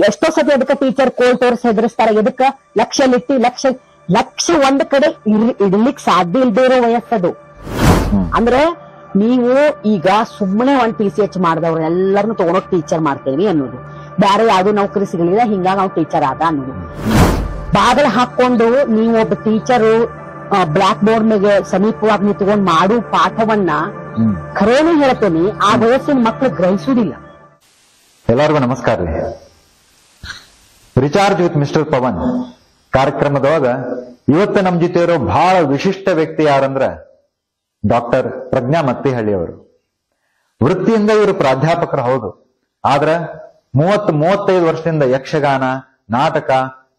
ಎಷ್ಟೋ ಸತಿ ಅದಕ್ಕೆ ಟೀಚರ್ ಕೋಲ್ ತೋರ್ಸಿ ಹೆದರ್ಸ್ತಾರ. ಎದಕ್ಕ ಲಕ್ಷ ಒಂದ್ ಕಡೆ ಇಡ್ಲಿಕ್ ಸಾಧ್ಯ ಇಲ್ದೇ ಇರೋ ವಯಸ್ಸದು. ಅಂದ್ರೆ ನೀವು ಈಗ ಸುಮ್ಮನೆ ಒಂದ್ PCH ಮಾಡಿದವ್ರು ಎಲ್ಲರನ್ನು ತಗೊಂಡೋಗಿ ಟೀಚರ್ ಮಾಡ್ತೇವಿ ಅನ್ನೋದು, ಬೇರೆ ಯಾವ್ದು ನೌಕರಿ ಸಿಗಲಿಲ್ಲ ಹಿಂಗಾಗಿ ನಾವು ಟೀಚರ್ ಆದ ಅನ್ನೋದು. ಬಾಗಿಲು ಹಾಕೊಂಡು ನೀವು ಒಬ್ಬ ಟೀಚರು ಬ್ಲಾಕ್ ಬೋರ್ಡ್ ಮೇಲೆ ಸಮೀಪವಾಗಿ ನಿಂತ್ಕೊಂಡು ಮಾಡು ಪಾಠವನ್ನ ಖರೇನೆ ಹೇಳ್ತೇನೆ, ಆ ವಯಸ್ಸಿನ ಮಕ್ಕಳು ಗ್ರಹಿಸುವುದಿಲ್ಲ. ಎಲ್ಲರಿಗೂ ನಮಸ್ಕಾರ ರೀ. ರಿಚಾರ್ಜ್ ವಿತ್ ಮಿಸ್ಟರ್ ಪವನ್ ಕಾರ್ಯಕ್ರಮದೊಳಗ ಇವತ್ತು ನಮ್ ಜೊತೆ ಇರೋ ಬಹಳ ವಿಶಿಷ್ಟ ವ್ಯಕ್ತಿ ಯಾರಂದ್ರ ಡಾಕ್ಟರ್ ಪ್ರಜ್ಞಾ ಮತ್ತಿಹಳ್ಳಿ ಅವರು. ವೃತ್ತಿಯಿಂದ ಇವರು ಪ್ರಾಧ್ಯಾಪಕರು ಹೌದು, ಆದ್ರ 30-35 ವರ್ಷದಿಂದ ಯಕ್ಷಗಾನ, ನಾಟಕ,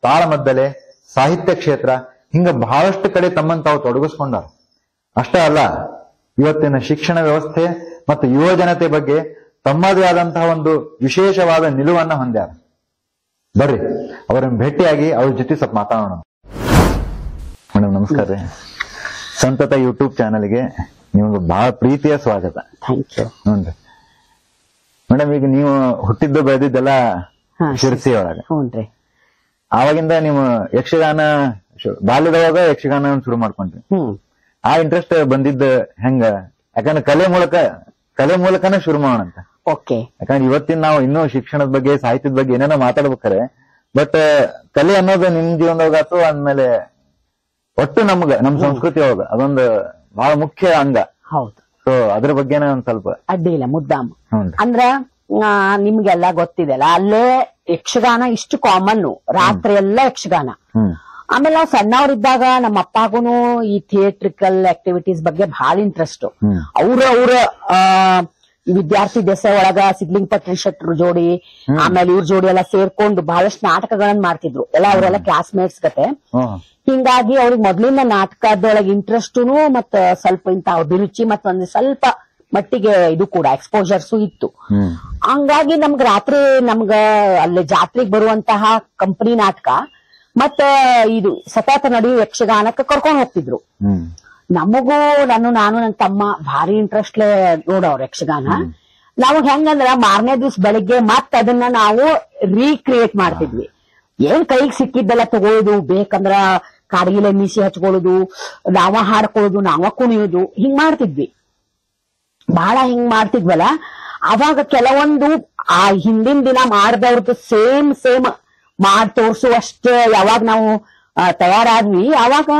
ತಾಳಮದ್ದಲೆ, ಸಾಹಿತ್ಯ ಕ್ಷೇತ್ರ ಹಿಂಗ ಬಹಳಷ್ಟು ಕಡೆ ತಮ್ಮನ್ನು ತಾವು ತೊಡಗಿಸ್ಕೊಂಡಾರ. ಅಷ್ಟೇ ಅಲ್ಲ, ಇವತ್ತಿನ ಶಿಕ್ಷಣ ವ್ಯವಸ್ಥೆ ಮತ್ತು ಯುವ ಜನತೆ ಬಗ್ಗೆ ತಮ್ಮದೇ ಆದಂತಹ ಒಂದು ವಿಶೇಷವಾದ ನಿಲುವನ್ನ ಹೊಂದ್ಯಾರ. ಬರ್ರಿ ಅವರನ್ನು ಭೇಟಿಯಾಗಿ ಅವ್ರ ಜೊತೆ ಸ್ವಲ್ಪ ಮಾತಾಡೋಣ. ಮೇಡಮ್ ನಮಸ್ಕಾರ ರೀ. ಸಂತತ ಯೂಟ್ಯೂಬ್ ಚಾನಲ್ಗೆ ನಿಮ್ಗೆ ಬಹಳ ಪ್ರೀತಿಯ ಸ್ವಾಗತ. Thank you. ಹ್ಞೂನ್ರಿ ಮೇಡಮ್, ಈಗ ನೀವು ಹುಟ್ಟಿದ್ದು ಬೆಳೆದಿದ್ದೆಲ್ಲ ಶಿರಸಿ ಒಳಗ. ಹ್ಞೂನ್ರಿ. ಆವಾಗಿಂದ ನೀವು ಯಕ್ಷಗಾನ ಬಾಲ್ಯದೊಳಗ ಯಕ್ಷಗಾನ ಶುರು ಮಾಡ್ಕೊಂಡ್ರಿ. ಆ ಇಂಟ್ರೆಸ್ಟ್ ಬಂದಿದ್ದ ಹೆಂಗ? ಯಾಕಂದ್ರೆ ಕಲೆ ಮೂಲಕನೇ ಶುರು ಮಾಡೋಣ ಅಂತ. ಓಕೆ. ಯಾಕಂದ್ರೆ ಇವತ್ತಿನ ನಾವು ಇನ್ನೂ ಶಿಕ್ಷಣದ ಬಗ್ಗೆ, ಸಾಹಿತ್ಯದ ಬಗ್ಗೆ ಏನೇನೋ ಮಾತಾಡ್ಬೇಕಾರೆ, ಬಟ್ ಕಲೆ ಅನ್ನೋದು ನಿಮ್ ಜೀವನದೊಳಗಾತು, ಅಂದ್ಮೇಲೆ ಒಟ್ಟು ನಮ್ ಸಂಸ್ಕೃತಿ ಒಳಗ ಅದೊಂದು ಬಹಳ ಮುಖ್ಯ ಅಂಗ. ಹೌದು. ಸೊ ಅದ್ರ ಬಗ್ಗೆನೇ ಒಂದ್ ಸ್ವಲ್ಪ ಅಡ್ಡಿ ಇಲ್ಲ, ಮುದ್ದಾಮ. ಅಂದ್ರ ನಿಮ್ಗೆಲ್ಲಾ ಗೊತ್ತಿದೆಲ್ಲ, ಅಲ್ಲೇ ಯಕ್ಷಗಾನ ಇಷ್ಟು ಕಾಮನ್, ರಾತ್ರಿ ಎಲ್ಲ ಯಕ್ಷಗಾನ. ಆಮೇಲೆ ನಾವು ಸಣ್ಣವ್ರಿದ್ದಾಗ ನಮ್ಮ ಅಪ್ಪಾಗೂನು ಈ ಥಿಯೇಟ್ರಿಕಲ್ ಆಕ್ಟಿವಿಟೀಸ್ ಬಗ್ಗೆ ಬಹಳ ಇಂಟ್ರೆಸ್ಟ್. ಅವ್ರ ವಿದ್ಯಾರ್ಥಿ ದೆಸ ಒಳಗ ಸಿದ್ಲಿಂಗ್ ಪಟ್ರಿ ಶೆಟ್ರು ಜೋಡಿ, ಆಮೇಲೆ ಇವ್ರ ಜೋಡಿ ಎಲ್ಲ ಸೇರ್ಕೊಂಡು ಬಹಳಷ್ಟು ನಾಟಕಗಳನ್ನ ಮಾಡ್ತಿದ್ರು ಎಲ್ಲ, ಅವರೆಲ್ಲ ಕ್ಲಾಸ್ಮೇಟ್ಸ್ ಗತೆ. ಹಿಂಗಾಗಿ ಅವ್ರಿಗೆ ಮೊದ್ಲಿನ ನಾಟಕದೊಳಗೆ ಇಂಟ್ರೆಸ್ಟುನು ಮತ್ತ ಸ್ವಲ್ಪ ಇಂತ ಅಭಿರುಚಿ ಮತ್ತ ಒಂದು ಸ್ವಲ್ಪ ಮಟ್ಟಿಗೆ ಇದು ಕೂಡ ಎಕ್ಸ್ಪೋಜರ್ಸು ಇತ್ತು. ಹಂಗಾಗಿ ನಮ್ಗ ಅಲ್ಲಿ ಜಾತ್ರೆಗೆ ಬರುವಂತಹ ಕಂಪನಿ ನಾಟಕ ಮತ್ತ ಇದು ಸತತ ನಡೆಯುವ ಯಕ್ಷಗಾನಕ್ಕೆ ಕರ್ಕೊಂಡ್ ಹೋಗ್ತಿದ್ರು. ನಮಗೂ ನಾನು ನನ್ನ ತಮ್ಮ ಭಾರಿ ಇಂಟ್ರೆಸ್ಟ್ ನೋಡವ್ರ ಯಕ್ಷಗಾನ. ನಾವು ಹೆಂಗಂದ್ರ ಮಾರನೇ ದಿವ್ಸ ಬೆಳಿಗ್ಗೆ ಮತ್ತ ಅದನ್ನ ನಾವು ರೀಕ್ರಿಯೇಟ್ ಮಾಡ್ತಿದ್ವಿ. ಏನ್ ಕೈಗೆ ಸಿಕ್ಕಿದ್ದೆಲ್ಲ ತಗೊಳ್ಳೋದು, ಬೇಕಂದ್ರ ಕಾಡಗಿಲೆ ಮೀಸಿ ಹಚ್ಕೊಳ್ಳೋದು, ನಾವ ಹಾಡ್ಕೊಳ್ಳೋದು, ನಾವ ಕುಣಿಯೋದು, ಹಿಂಗ್ ಮಾಡ್ತಿದ್ವಿ. ಬಹಳ ಹಿಂಗ್ ಮಾಡ್ತಿದ್ವಲ್ಲ, ಅವಾಗ ಕೆಲವೊಂದು ಆ ಹಿಂದಿನ ದಿನ ಮಾಡ್ದವ್ರದ್ದು ಸೇಮ್ ಮಾಡ್ ತೋರ್ಸುವಷ್ಟ ಯಾವಾಗ ನಾವು ತಯಾರಾದ್ವಿ, ಅವಾಗ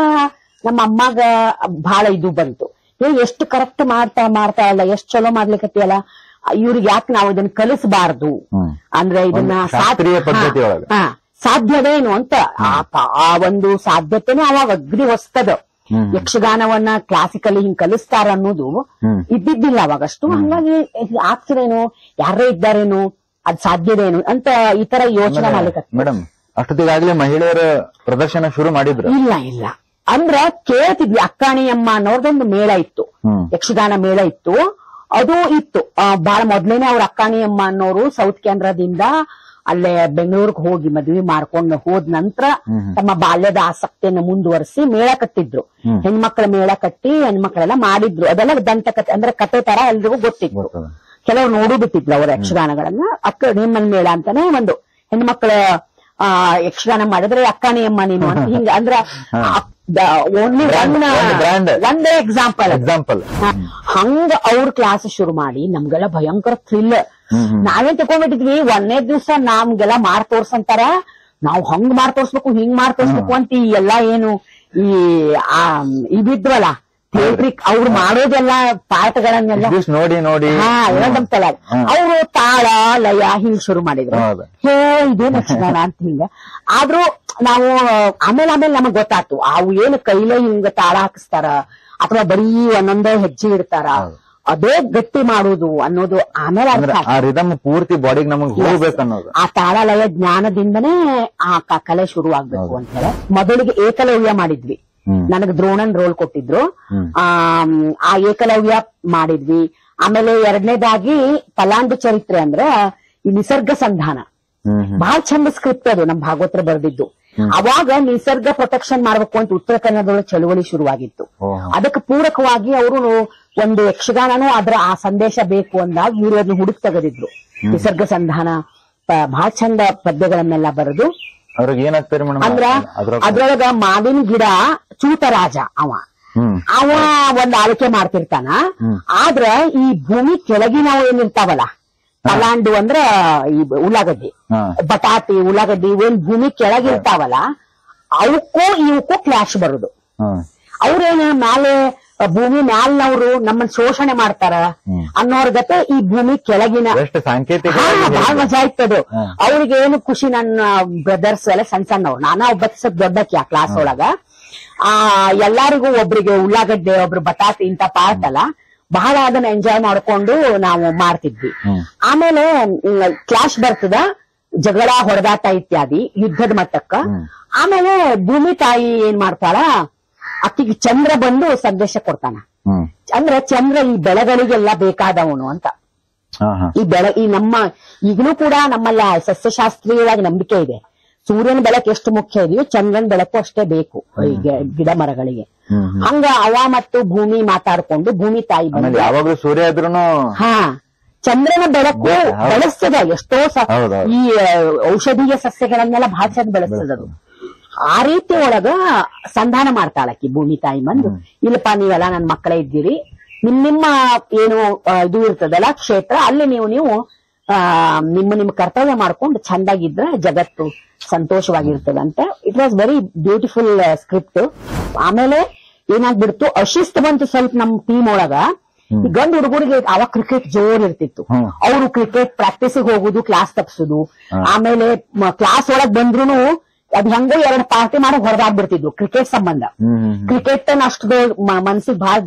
ನಮ್ಮ ಅಮ್ಮಾಗ ಬಹಳ ಇದು ಬಂತು. ಎಷ್ಟು ಕರೆಕ್ಟ್ ಮಾಡ್ತಾ ಅಲ್ಲ, ಎಷ್ಟ್ ಚಲೋ ಮಾಡ್ಲಿಕ್ಕತ್ತಿಯಲ್ಲ, ಇವ್ರಿಗೆ ಯಾಕೆ ನಾವು ಇದನ್ನ ಕಲಿಸಬಾರ್ದು, ಅಂದ್ರೆ ಇದನ್ನ ಸಾಧ್ಯವೇನು ಅಂತ ಆ ಒಂದು ಸಾಧ್ಯತೆನೆ ಅವಾಗ ಅಗ್ರಿ ಹೊಸ್ತದ. ಯಕ್ಷಗಾನವನ್ನ ಕ್ಲಾಸಿಕಲಿ ಹಿಂಗ್ ಕಲಿಸ್ತಾರ ಅನ್ನೋದು ಇದ್ದಿದ್ದಿಲ್ಲ ಅವಾಗಷ್ಟು. ಹಂಗಾಗಿ ಆಗ್ತದೇನು, ಯಾರೇ ಇದ್ದಾರೇನು, ಅದ್ ಸಾಧ್ಯವೇನು ಅಂತ ಈ ತರ ಯೋಚನೆ ಮಾಡ್ಲಿಕ್ಕೆ. ಮೇಡಮ್, ಅಷ್ಟೊತ್ತಿಗಾಗ್ಲೇ ಮಹಿಳೆಯರ ಪ್ರದರ್ಶನ ಶುರು ಮಾಡಿದ್ರು? ಇಲ್ಲ. ಅಂದ್ರ ಕೇಳ್ತಿದ್ವಿ. ಅಕ್ಕಾಣಿಯಮ್ಮ ಅನ್ನೋರ್ದೊಂದು ಮೇಳ ಇತ್ತು, ಯಕ್ಷಗಾನ ಮೇಳ ಇತ್ತು. ಅದು ಇತ್ತು ಬಹಳ ಮೊದ್ಲೇನೆ. ಅವ್ರ ಅಕ್ಕಾಣಿಯಮ್ಮ ಅನ್ನೋರು ಸೌತ್ ಕೇಂದ್ರದಿಂದ ಅಲ್ಲೇ ಬೆಂಗಳೂರಿಗೆ ಹೋಗಿ ಮದ್ವಿ ಮಾಡ್ಕೊಂಡು ಹೋದ ನಂತರ ತಮ್ಮ ಬಾಲ್ಯದ ಆಸಕ್ತಿಯನ್ನು ಮುಂದುವರಿಸಿ ಮೇಳ ಕಟ್ಟಿದ್ರು. ಹೆಣ್ಮಕ್ಳ ಮೇಳ ಕಟ್ಟಿ ಹೆಣ್ಮಕ್ಳೆಲ್ಲ ಮಾಡಿದ್ರು. ಅದೆಲ್ಲ ದಂತಕತೆ ಅಂದ್ರೆ ಕತೆ ತರ ಎಲ್ರಿಗೂ ಗೊತ್ತಿತ್ತು. ಕೆಲವರು ನೋಡು ಬಿಟ್ಟಿದ್ರು ಅವ್ರ ಯಕ್ಷಗಾನಗಳನ್ನ. ಅಕ್ಕಣಿಯಮ್ಮನ ಮೇಳ ಅಂತಾನೆ ಒಂದು ಹೆಣ್ಮಕ್ಳ ಯಕ್ಷಗಾನ ಮಾಡಿದ್ರೆ ಅಕ್ಕಾಣಿಯಮ್ಮ ನೀನು ಅಂತ ಹಿಂಗ ಅಂದ್ರ ಓನ್ಲಿ ಒಂದೇ ಎಕ್ಸಾಂಪಲ್ ಹಂಗ ಅವ್ರ ಕ್ಲಾಸ್ ಶುರು ಮಾಡಿ ನಮ್ಗೆಲ್ಲ ಭಯಂಕರ ಥ್ರಿಲ್. ನಾವೇನ್ ತಕೊಂಡ್ಬಿಟ್ಟಿದ್ವಿ, 1ನೇ ದಿವ್ಸ ನಮ್ಗೆಲ್ಲ ಮಾಡ್ ತೋರ್ಸಂತಾರ, ನಾವ್ ಹಂಗ್ ಮಾಡ್ ತೋರ್ಸ್ಬೇಕು, ಹಿಂಗ್ ಮಾಡ್ ತೋರ್ಸ್ಬೇಕು ಅಂತ ಈ ಎಲ್ಲಾ ಏನು ಇದಿದ್ವಲ್ಲ ಥಿಯೇಟ್ರಿಕ್ ಅವ್ರು ಮಾಡೋದೆಲ್ಲ ಪಾಠಗಳನ್ನೆಲ್ಲ ನೋಡಿ ನಮ್ ತಲೆ ಅವ್ರು ತಾಳ ಲಯ ಹಿಂಗ್ ಶುರು ಮಾಡಿದ್ರು. ಇದೇ ಯಕ್ಷಗಾನ ಅಂತ ಹಿಂಗ. ಆದ್ರೂ ನಾವು ಆಮೇಲೆ ನಮಗ್ ಗೊತ್ತಾಯ್ತು, ಅವು ಏನು ಕೈಲೇ ಹಿಂಗ ತಾಳ ಹಾಕಿಸ್ತಾರ ಅಥವಾ ಬರೀ ಒಂದೊಂದೇ ಹೆಜ್ಜೆ ಇಡ್ತಾರ, ಅದೇ ಗಟ್ಟಿ ಮಾಡುದು ಅನ್ನೋದು ಆಮೇಲೆ ಪೂರ್ತಿ ಬಾಡಿಗೆ ನಮಗ್ ಹೋಗ್ಬೇಕು ಅನ್ನೋದು. ಆ ತಾಳಲಯ ಜ್ಞಾನದಿಂದನೇ ಆ ಕಲೆ ಶುರು ಆಗ್ಬೇಕು ಅಂತ ಹೇಳಿ ಮೊದಲಿಗೆ ಏಕಲವ್ಯ ಮಾಡಿದ್ವಿ. ನನಗ್ ದ್ರೋಣನ್ ರೋಲ್ ಕೊಟ್ಟಿದ್ರು, ಆ ಏಕಲವ್ಯ ಮಾಡಿದ್ವಿ. ಆಮೇಲೆ ಎರಡನೇದಾಗಿ ಪಲಾಂಡು ಚರಿತ್ರೆ ಅಂದ್ರೆ ಈ ನಿಸರ್ಗ ಸಂಧಾನ, ಬಹಳ ಚಂದ ಸ್ಕ್ರಿಪ್ಟ್ ಅದು, ನಮ್ ಭಾಗವತರ ಬರೆದಿದ್ದು. ಅವಾಗ ನಿಸರ್ಗ ಪ್ರೊಟೆಕ್ಷನ್ ಮಾಡ್ಬೇಕು ಅಂತ ಉತ್ತರ ಕನ್ನಡದೊಳಗೆ ಚಳುವಳಿ ಶುರುವಾಗಿತ್ತು. ಅದಕ್ಕೆ ಪೂರಕವಾಗಿ ಅವರು ಒಂದು ಯಕ್ಷಗಾನನೂ ಅದ್ರ ಆ ಸಂದೇಶ ಬೇಕು ಅಂದಾಗ ಇವರು ಅದನ್ನ ಹುಡುಕ್ ತೆಗೆದಿದ್ರು. ನಿಸರ್ಗ ಸಂಧಾನ ಬಹಳ ಚಂದ ಪದ್ಯಗಳನ್ನೆಲ್ಲ ಬರೆದು ಅವ್ರಿಗೆ ಏನಾಗ್ತಾರೆ ಮೇಡಮ್? ಅಂದ್ರ ಅದ್ರೊಳಗ ಮಾವಿನ ಗಿಡ ಚೂತರಾಜ ಅವ ಒಂದ್ ಆಳ್ಕೆ ಮಾಡ್ತಿರ್ತಾನ. ಆದ್ರ ಈ ಭೂಮಿ ಕೆಳಗಿನವು ಏನಿರ್ತಾವಲ್ಲ, ಪಲಾಂಡು ಅಂದ್ರ ಈ ಉಳ್ಳಾಗಡ್ಡಿ, ಬಟಾಟಿ, ಉಳ್ಳಾಗಡ್ಡಿ ಇವೇನ್ ಭೂಮಿ ಕೆಳಗಿರ್ತಾವಲ್ಲ ಇವಕ್ಕೂ ಕ್ಲಾಶ್ ಬರುದು. ಅವ್ರೇನ ಮ್ಯಾಲೆ ಭೂಮಿ ಮ್ಯಾಲ್ನವ್ರು ನಮ್ಮನ್ನ ಶೋಷಣೆ ಮಾಡ್ತಾರ ಅನ್ನೋರ್ ಗತೆ ಈ ಭೂಮಿ ಕೆಳಗಿನ ಬಹಳ ಮಜಾ ಇತ್ತದು. ಅವ್ರಿಗೆ ಏನು ಖುಷಿ, ನನ್ನ ಬ್ರದರ್ಸ್ ಎಲ್ಲ ಸಣ್ಣ ಸಣ್ಣವ್ರು, ನಾನಾ ಒಬ್ಬ ದೊಡ್ಡಕಿ ಆ ಕ್ಲಾಸ್ ಒಳಗ. ಎಲ್ಲಾರಿಗೂ ಒಬ್ರಿಗೆ ಉಳ್ಳಾಗಡ್ಡೆ, ಒಬ್ರು ಬಟಾಟಿ ಇಂತ ಪಾರ್ಟ್ ಅಲ್ಲ, ಬಹಳ ಅದನ್ನ ಎಂಜಾಯ್ ಮಾಡ್ಕೊಂಡು ನಾವು ಮಾಡ್ತಿದ್ವಿ. ಆಮೇಲೆ ಕ್ಲಾಶ್ ಬರ್ತದ, ಜಗಳ, ಹೊಡೆದಾಟ ಇತ್ಯಾದಿ ಯುದ್ಧದ ಮಟ್ಟಕ್ಕ. ಆಮೇಲೆ ಭೂಮಿ ತಾಯಿ ಏನ್ ಮಾಡ್ತಾಳ, ಅಕ್ಕಿಗೆ ಚಂದ್ರ ಬಂದು ಸಂದೇಶ ಕೊಡ್ತಾನ. ಅಂದ್ರೆ ಚಂದ್ರ ಈ ಬೆಳೆಗಳಿಗೆಲ್ಲ ಬೇಕಾದವನು ಅಂತ. ಈ ನಮ್ಮ ಈಗಲೂ ಕೂಡ ನಮ್ಮಲ್ಲ ಸಸ್ಯಶಾಸ್ತ್ರೀಯವಾಗಿ ನಂಬಿಕೆ ಇದೆ, ಸೂರ್ಯನ ಬೆಳಕು ಎಷ್ಟು ಮುಖ್ಯ ಇದೆಯೋ ಚಂದ್ರನ ಬೆಳಕು ಅಷ್ಟೇ ಬೇಕು ಈಗ ಗಿಡ ಮರಗಳಿಗೆ. ಹಂಗ ಅವ ಮತ್ತು ಭೂಮಿ ಮಾತಾಡ್ಕೊಂಡು ಭೂಮಿ ತಾಯಿ ಬಂದು ಯಾವಾಗ್ಲೂ ಸೂರ್ಯ ಇದ್ರೂ ಚಂದ್ರನ ಬೆಳಕು ಬೆಳೆಸ್ತದ. ಎಷ್ಟೋ ಈ ಔಷಧೀಯ ಸಸ್ಯಗಳನ್ನೆಲ್ಲ ಬಹಳ ಚಂದ ಬೆಳೆಸ್ತದದು. ಆ ರೀತಿ ಒಳಗ ಸಂಧಾನ ಮಾಡ್ತಾಳಕ್ಕಿ ಭೂಮಿ ತಾಯಿ ಬಂದು, ಇಲ್ಲಪ್ಪ ನೀವೆಲ್ಲ ನನ್ ಮಕ್ಕಳೇ ಇದ್ದೀರಿ, ನಿಮ್ಮ ಏನು ಇದು ಇರ್ತದಲ್ಲ ಕ್ಷೇತ್ರ, ಅಲ್ಲಿ ನೀವು ನಿಮ್ಮ ಕರ್ತವ್ಯ ಮಾಡ್ಕೊಂಡು ಚಂದಾಗಿದ್ರೆ ಜಗತ್ತು ಸಂತೋಷವಾಗಿರ್ತದಂತೆ. It was very beautiful script. ಆಮೇಲೆ ಏನಾಗ್ಬಿಡ್ತು, ಅಶಿಸ್ತು ಬಂತು ಸ್ವಲ್ಪ ನಮ್ ಟೀಮ್ ಒಳಗ. ಈ ಗಂಡು ಹುಡುಗರಿಗೆ ಅವಾಗ ಕ್ರಿಕೆಟ್ ಜೋರ್ ಇರ್ತಿತ್ತು. ಅವರು ಕ್ರಿಕೆಟ್ ಪ್ರಾಕ್ಟೀಸಿಗೆ ಹೋಗುದು, ಕ್ಲಾಸ್ ತಪ್ಸುದು. ಆಮೇಲೆ ಕ್ಲಾಸ್ ಒಳಗ್ ಬಂದ್ರು ಅದ್ ಹೆಂಗೋ 2 ಪಾರ್ಟಿ ಮಾಡಿ ಹೊರದಾಗ್ಬಿಡ್ತಿದ್ವು ಕ್ರಿಕೆಟ್ ಸಂಬಂಧ. ಕ್ರಿಕೆಟ್ ಅಷ್ಟು ಮನ್ಸಿಗೆ ಬಹಳ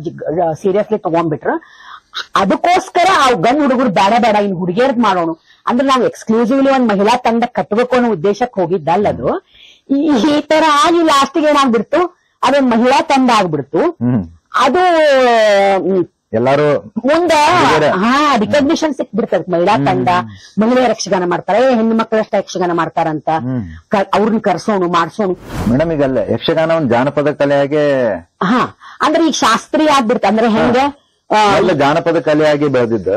ಸೀರಿಯಸ್ಲಿ ತಗೊಂಡ್ಬಿಟ್ರು. ಅದಕ್ಕೋಸ್ಕರ ಆ ಗಂಡು ಹುಡುಗರು ಬೇಡ ಇನ್ ಹುಡುಗಿಯರ್ದ್ ಮಾಡೋಣ ಅಂದ್ರೆ ನಾವು ಎಕ್ಸ್ಕ್ಲೂಸಿವ್ಲಿ ಒಂದ್ ಮಹಿಳಾ ತಂಡ ಕಟ್ಟಬೇಕು ಅನ್ನೋ ಉದ್ದೇಶಕ್ಕೆ ಹೋಗಿದ್ದಲ್ಲದು. ಈ ತರ ಆಗಿ ಲಾಸ್ಟಿಗೆ ಏನಾಗ್ಬಿಡ್ತು, ಅದೊಂದ್ ಮಹಿಳಾ ತಂಡ ಆಗ್ಬಿಡ್ತು. ಅದು ಎಲ್ಲಾರು ಮುಂದೆ ರಿಕಗ್ನಿಷನ್ ಸಿಕ್ಬಿಡ್ತದೆ. ಮಹಿಳಾ ತಂಡ, ಮಹಿಳೆಯರ ಯಕ್ಷಗಾನ ಮಾಡ್ತಾರೆ, ಹೆಣ್ಣು ಮಕ್ಕಳಷ್ಟ ಯಕ್ಷಗಾನ ಮಾಡ್ತಾರಂತ, ಅವ್ರನ್ನ ಕರ್ಸೋಣ ಮಾಡ್ಸೋಣ. ಮೇಡಮ್ ಈಗಲ್ಲ ಯಕ್ಷಗಾನ ಒಂದು ಜಾನಪದ ಕಲೆಯಾಗೆ ಅಂದ್ರೆ ಈಗ ಶಾಸ್ತ್ರೀಯ ಆಗ್ಬಿಡ್ತ. ಅಂದ್ರೆ ಹೆಂಗೆ ಜಾನಪದ ಕಲೆಯಾಗಿ ಬೆಳೆದಿದ್ದ,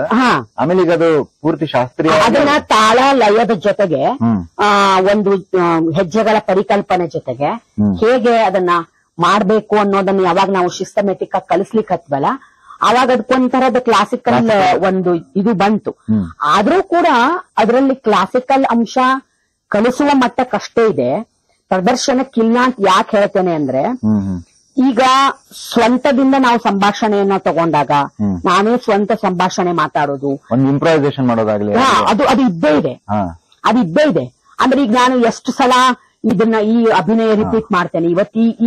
ಆಮೇಲೆ ಈಗ ಅದು ಪೂರ್ತಿ ಶಾಸ್ತ್ರೀಯ. ಅದನ್ನ ತಾಳ ಲಯದ ಜೊತೆಗೆ ಒಂದು ಹೆಜ್ಜೆಗಳ ಪರಿಕಲ್ಪನೆ ಜೊತೆಗೆ ಹೇಗೆ ಅದನ್ನ ಮಾಡ್ಬೇಕು ಅನ್ನೋದನ್ನ ಯಾವಾಗ ನಾವು ಸಿಸ್ಟಮೆಟಿಕ್ ಆಗಿ ಕಲಿಸ್ಲಿಕ್ಕೆ ಹತ್ವಲ್ಲ, ಅವಾಗ ಅದಕ್ಕೊಂಥರದ ಕ್ಲಾಸಿಕಲ್ ಒಂದು ಇದು ಬಂತು. ಆದ್ರೂ ಕೂಡ ಅದರಲ್ಲಿ ಕ್ಲಾಸಿಕಲ್ ಅಂಶ ಕಲಿಸುವ ಮಟ್ಟಕ್ಕಷ್ಟೇ ಇದೆ, ಪ್ರದರ್ಶನಕ್ಕಿಲ್ಲ ಅಂತ ಯಾಕೆ ಹೇಳ್ತೇನೆ ಅಂದ್ರೆ, ಈಗ ಸ್ವಂತದಿಂದ ನಾವು ಸಂಭಾಷಣೆಯನ್ನ ತಗೊಂಡಾಗ ನಾನೇ ಸ್ವಂತ ಸಂಭಾಷಣೆ ಮಾತಾಡೋದು, ಒಂದು ಇಂಪ್ರೈಸೇಷನ್ ಮಾಡೋದಾಗ್ಲಿ, ಅದು ಇದ್ದೇ ಇದೆ. ಅದು ಇದ್ದೇ ಇದೆ. ಅಂದ್ರೆ ಈಗ ನಾನು ಎಷ್ಟು ಸಲ ಇದನ್ನ ಈ ಅಭಿನಯ ರಿಪೀಟ್ ಮಾಡ್ತೇನೆ,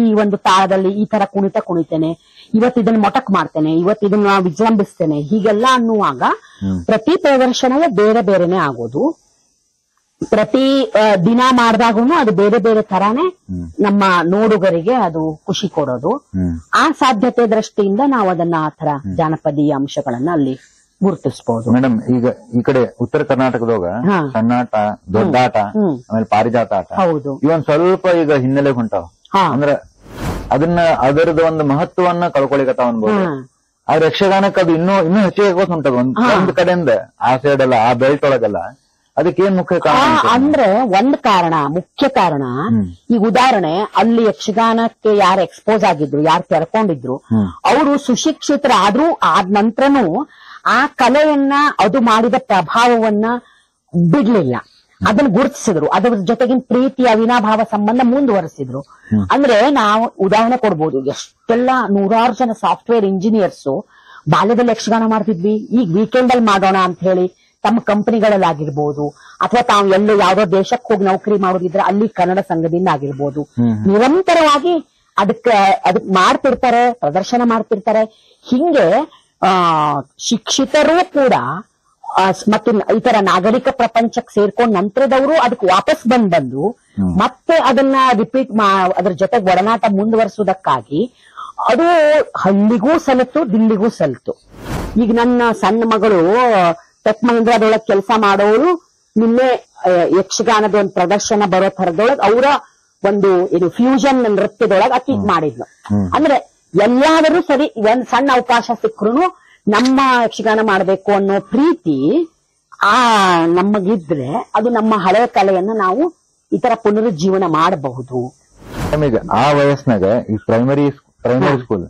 ಈ ಒಂದು ತಾಳದಲ್ಲಿ ಈ ತರ ಕುಣಿತೇನೆ, ಇದನ್ನ ಮೊಟಕ್ ಮಾಡ್ತೇನೆ, ಇದನ್ನ ವಿಜೃಂಭಿಸ್ತೇನೆ, ಹೀಗೆಲ್ಲ ಅನ್ನುವಾಗ ಪ್ರತಿ ಪ್ರದರ್ಶನವೇ ಬೇರೆ ಬೇರೆನೆ ಆಗೋದು. ಪ್ರತಿ ದಿನ ಮಾಡಿದಾಗೂ ಅದು ಬೇರೆ ಬೇರೆ ತರಾನೇ ನಮ್ಮ ನೋಡುಗರಿಗೆ ಅದು ಖುಷಿ ಕೊಡೋದು. ಆ ಸಾಧ್ಯತೆ ದೃಷ್ಟಿಯಿಂದ ನಾವು ಅದನ್ನ ಆ ತರ ಜಾನಪದೀಯ ಅಂಶಗಳನ್ನ ಅಲ್ಲಿ ಗುರುತಿಸಬಹುದು. ಮೇಡಮ್ ಈಗ ಈ ಕಡೆ ಉತ್ತರ ಕರ್ನಾಟಕದಾಗ ಸಣ್ಣಾಟ, ದೊಡ್ಡಾಟ, ಆಮೇಲೆ ಪಾರಿಜಾತ ಆಟ, ಹೌದು, ಇವನ್ ಸ್ವಲ್ಪ ಈಗ ಹಿನ್ನೆಲೆ ಹೊಂಟಾವ. ಅಂದ್ರ ಅದರದ ಒಂದು ಮಹತ್ವವನ್ನ ಕಳ್ಕೊಳಿಕತ್ತಾವ ಅನ್ಬೋದು. ಆದ್ರೆ ಯಕ್ಷಗಾನಕ್ಕೆ ಅದು ಇನ್ನೂ ಹೆಚ್ಚಿಗೆ ಆಗೋದು ಹೊಂಟದ ಒಂದ್ ಕಡೆಯಿಂದ ಆ ಸೈಡ್ ಅಲ್ಲ, ಆ ಬೆಲ್ಟ್ ಒಳಗಲ್ಲ. ಅದಕ್ಕೇನ್ ಮುಖ್ಯ ಕಾರಣ ಅಂದ್ರೆ ಮುಖ್ಯ ಕಾರಣ ಈಗ ಉದಾಹರಣೆ, ಅಲ್ಲಿ ಯಕ್ಷಗಾನಕ್ಕೆ ಯಾರು ಎಕ್ಸ್ಪೋಸ್ ಆಗಿದ್ರು, ಯಾರು ತೆರ್ಕೊಂಡಿದ್ರು, ಅವರು ಸುಶಿಕ್ಷಿತರಾದ್ರೂ ಆದ ನಂತರನೂ ಆ ಕಲೆಯನ್ನ ಅದು ಮಾಡಿದ ಪ್ರಭಾವವನ್ನ ಬಿಡ್ಲಿಲ್ಲ, ಅದನ್ನ ಗುರುತಿಸಿದ್ರು, ಅದ್ರ ಜೊತೆಗಿನ ಪ್ರೀತಿ ಅವಿನಾಭಾವ ಸಂಬಂಧ ಮುಂದುವರೆಸಿದ್ರು. ಅಂದ್ರೆ ನಾವು ಉದಾಹರಣೆ ಕೊಡ್ಬೋದು, ಎಷ್ಟೆಲ್ಲ 100 ಜನ ಸಾಫ್ಟ್ವೇರ್ ಇಂಜಿನಿಯರ್ಸ್ ಬಾಲ್ಯದಲ್ಲಿ ಯಕ್ಷಗಾನ ಮಾಡ್ತಿದ್ವಿ, ಈಗ ವೀಕೆಂಡ್ ಅಲ್ಲಿ ಮಾಡೋಣ ಅಂತ ಹೇಳಿ ತಮ್ಮ ಕಂಪನಿಗಳಲ್ಲಿ ಆಗಿರ್ಬೋದು, ಅಥವಾ ತಾವು ಎಲ್ಲೋ ಯಾವ್ದೋ ದೇಶಕ್ಕೆ ಹೋಗಿ ನೌಕರಿ ಮಾಡೋದಿದ್ರೆ ಅಲ್ಲಿ ಕನ್ನಡ ಸಂಘದಿಂದ ಆಗಿರ್ಬೋದು, ನಿರಂತರವಾಗಿ ಅದಕ್ ಮಾಡ್ತಿರ್ತಾರೆ, ಪ್ರದರ್ಶನ ಮಾಡ್ತಿರ್ತಾರೆ. ಹಿಂಗೆ ಶಿಕ್ಷಿತರೂ ಕೂಡ ಮತ್ತು ಈ ತರ ನಾಗರಿಕ ಪ್ರಪಂಚಕ್ಕೆ ಸೇರ್ಕೊಂಡ್ ನಂತರದವರು ಅದಕ್ಕೆ ವಾಪಸ್ ಬಂದು ಮತ್ತೆ ಅದನ್ನ ರಿಪೀಟ್ ಅದ್ರ ಜೊತೆಗೆ ಒಡನಾಟ ಮುಂದುವರಿಸುವುದಕ್ಕಾಗಿ ಅದು ಹಳ್ಳಿಗೂ ಸಲತು, ದಿಲ್ಲಿಗೂ ಸಲತು. ಈಗ ನನ್ನ ಸಣ್ಣ ಮಗಳು ಟೆಕ್ ಮಹೀಂದ್ರದೊಳಗೆ ಕೆಲಸ ಮಾಡೋರು ನಿನ್ನೆ ಯಕ್ಷಗಾನದ ಒಂದು ಪ್ರದರ್ಶನ ಬರೋ ತರದೊಳಗೆ ಅವರ ಒಂದು ಇದು ಫ್ಯೂಷನ್ ನೃತ್ಯದೊಳಗೆ ಅಕ್ಕಿ ಮಾಡಿದ್ಲು. ಅಂದ್ರೆ ಎಲ್ಲಾದರೂ ಸರಿ ಒಂದ್ ಸಣ್ಣ ಅವಕಾಶ ಸಿಕ್ಕರು ನಮ್ಮ ಯಕ್ಷಗಾನ ಮಾಡ್ಬೇಕು ಅನ್ನೋ ಪ್ರೀತಿ ನಮಗಿದ್ರೆ ಅದು ನಮ್ಮ ಹಳೆಯ ಕಲೆಯನ್ನ ನಾವು ಈ ತರ ಪುನರುಜ್ಜೀವನ ಮಾಡಬಹುದು. ಈಗ ಆ ವಯಸ್ಸಿನಾಗ ಈ ಪ್ರೈಮರಿ ಸ್ಕೂಲ್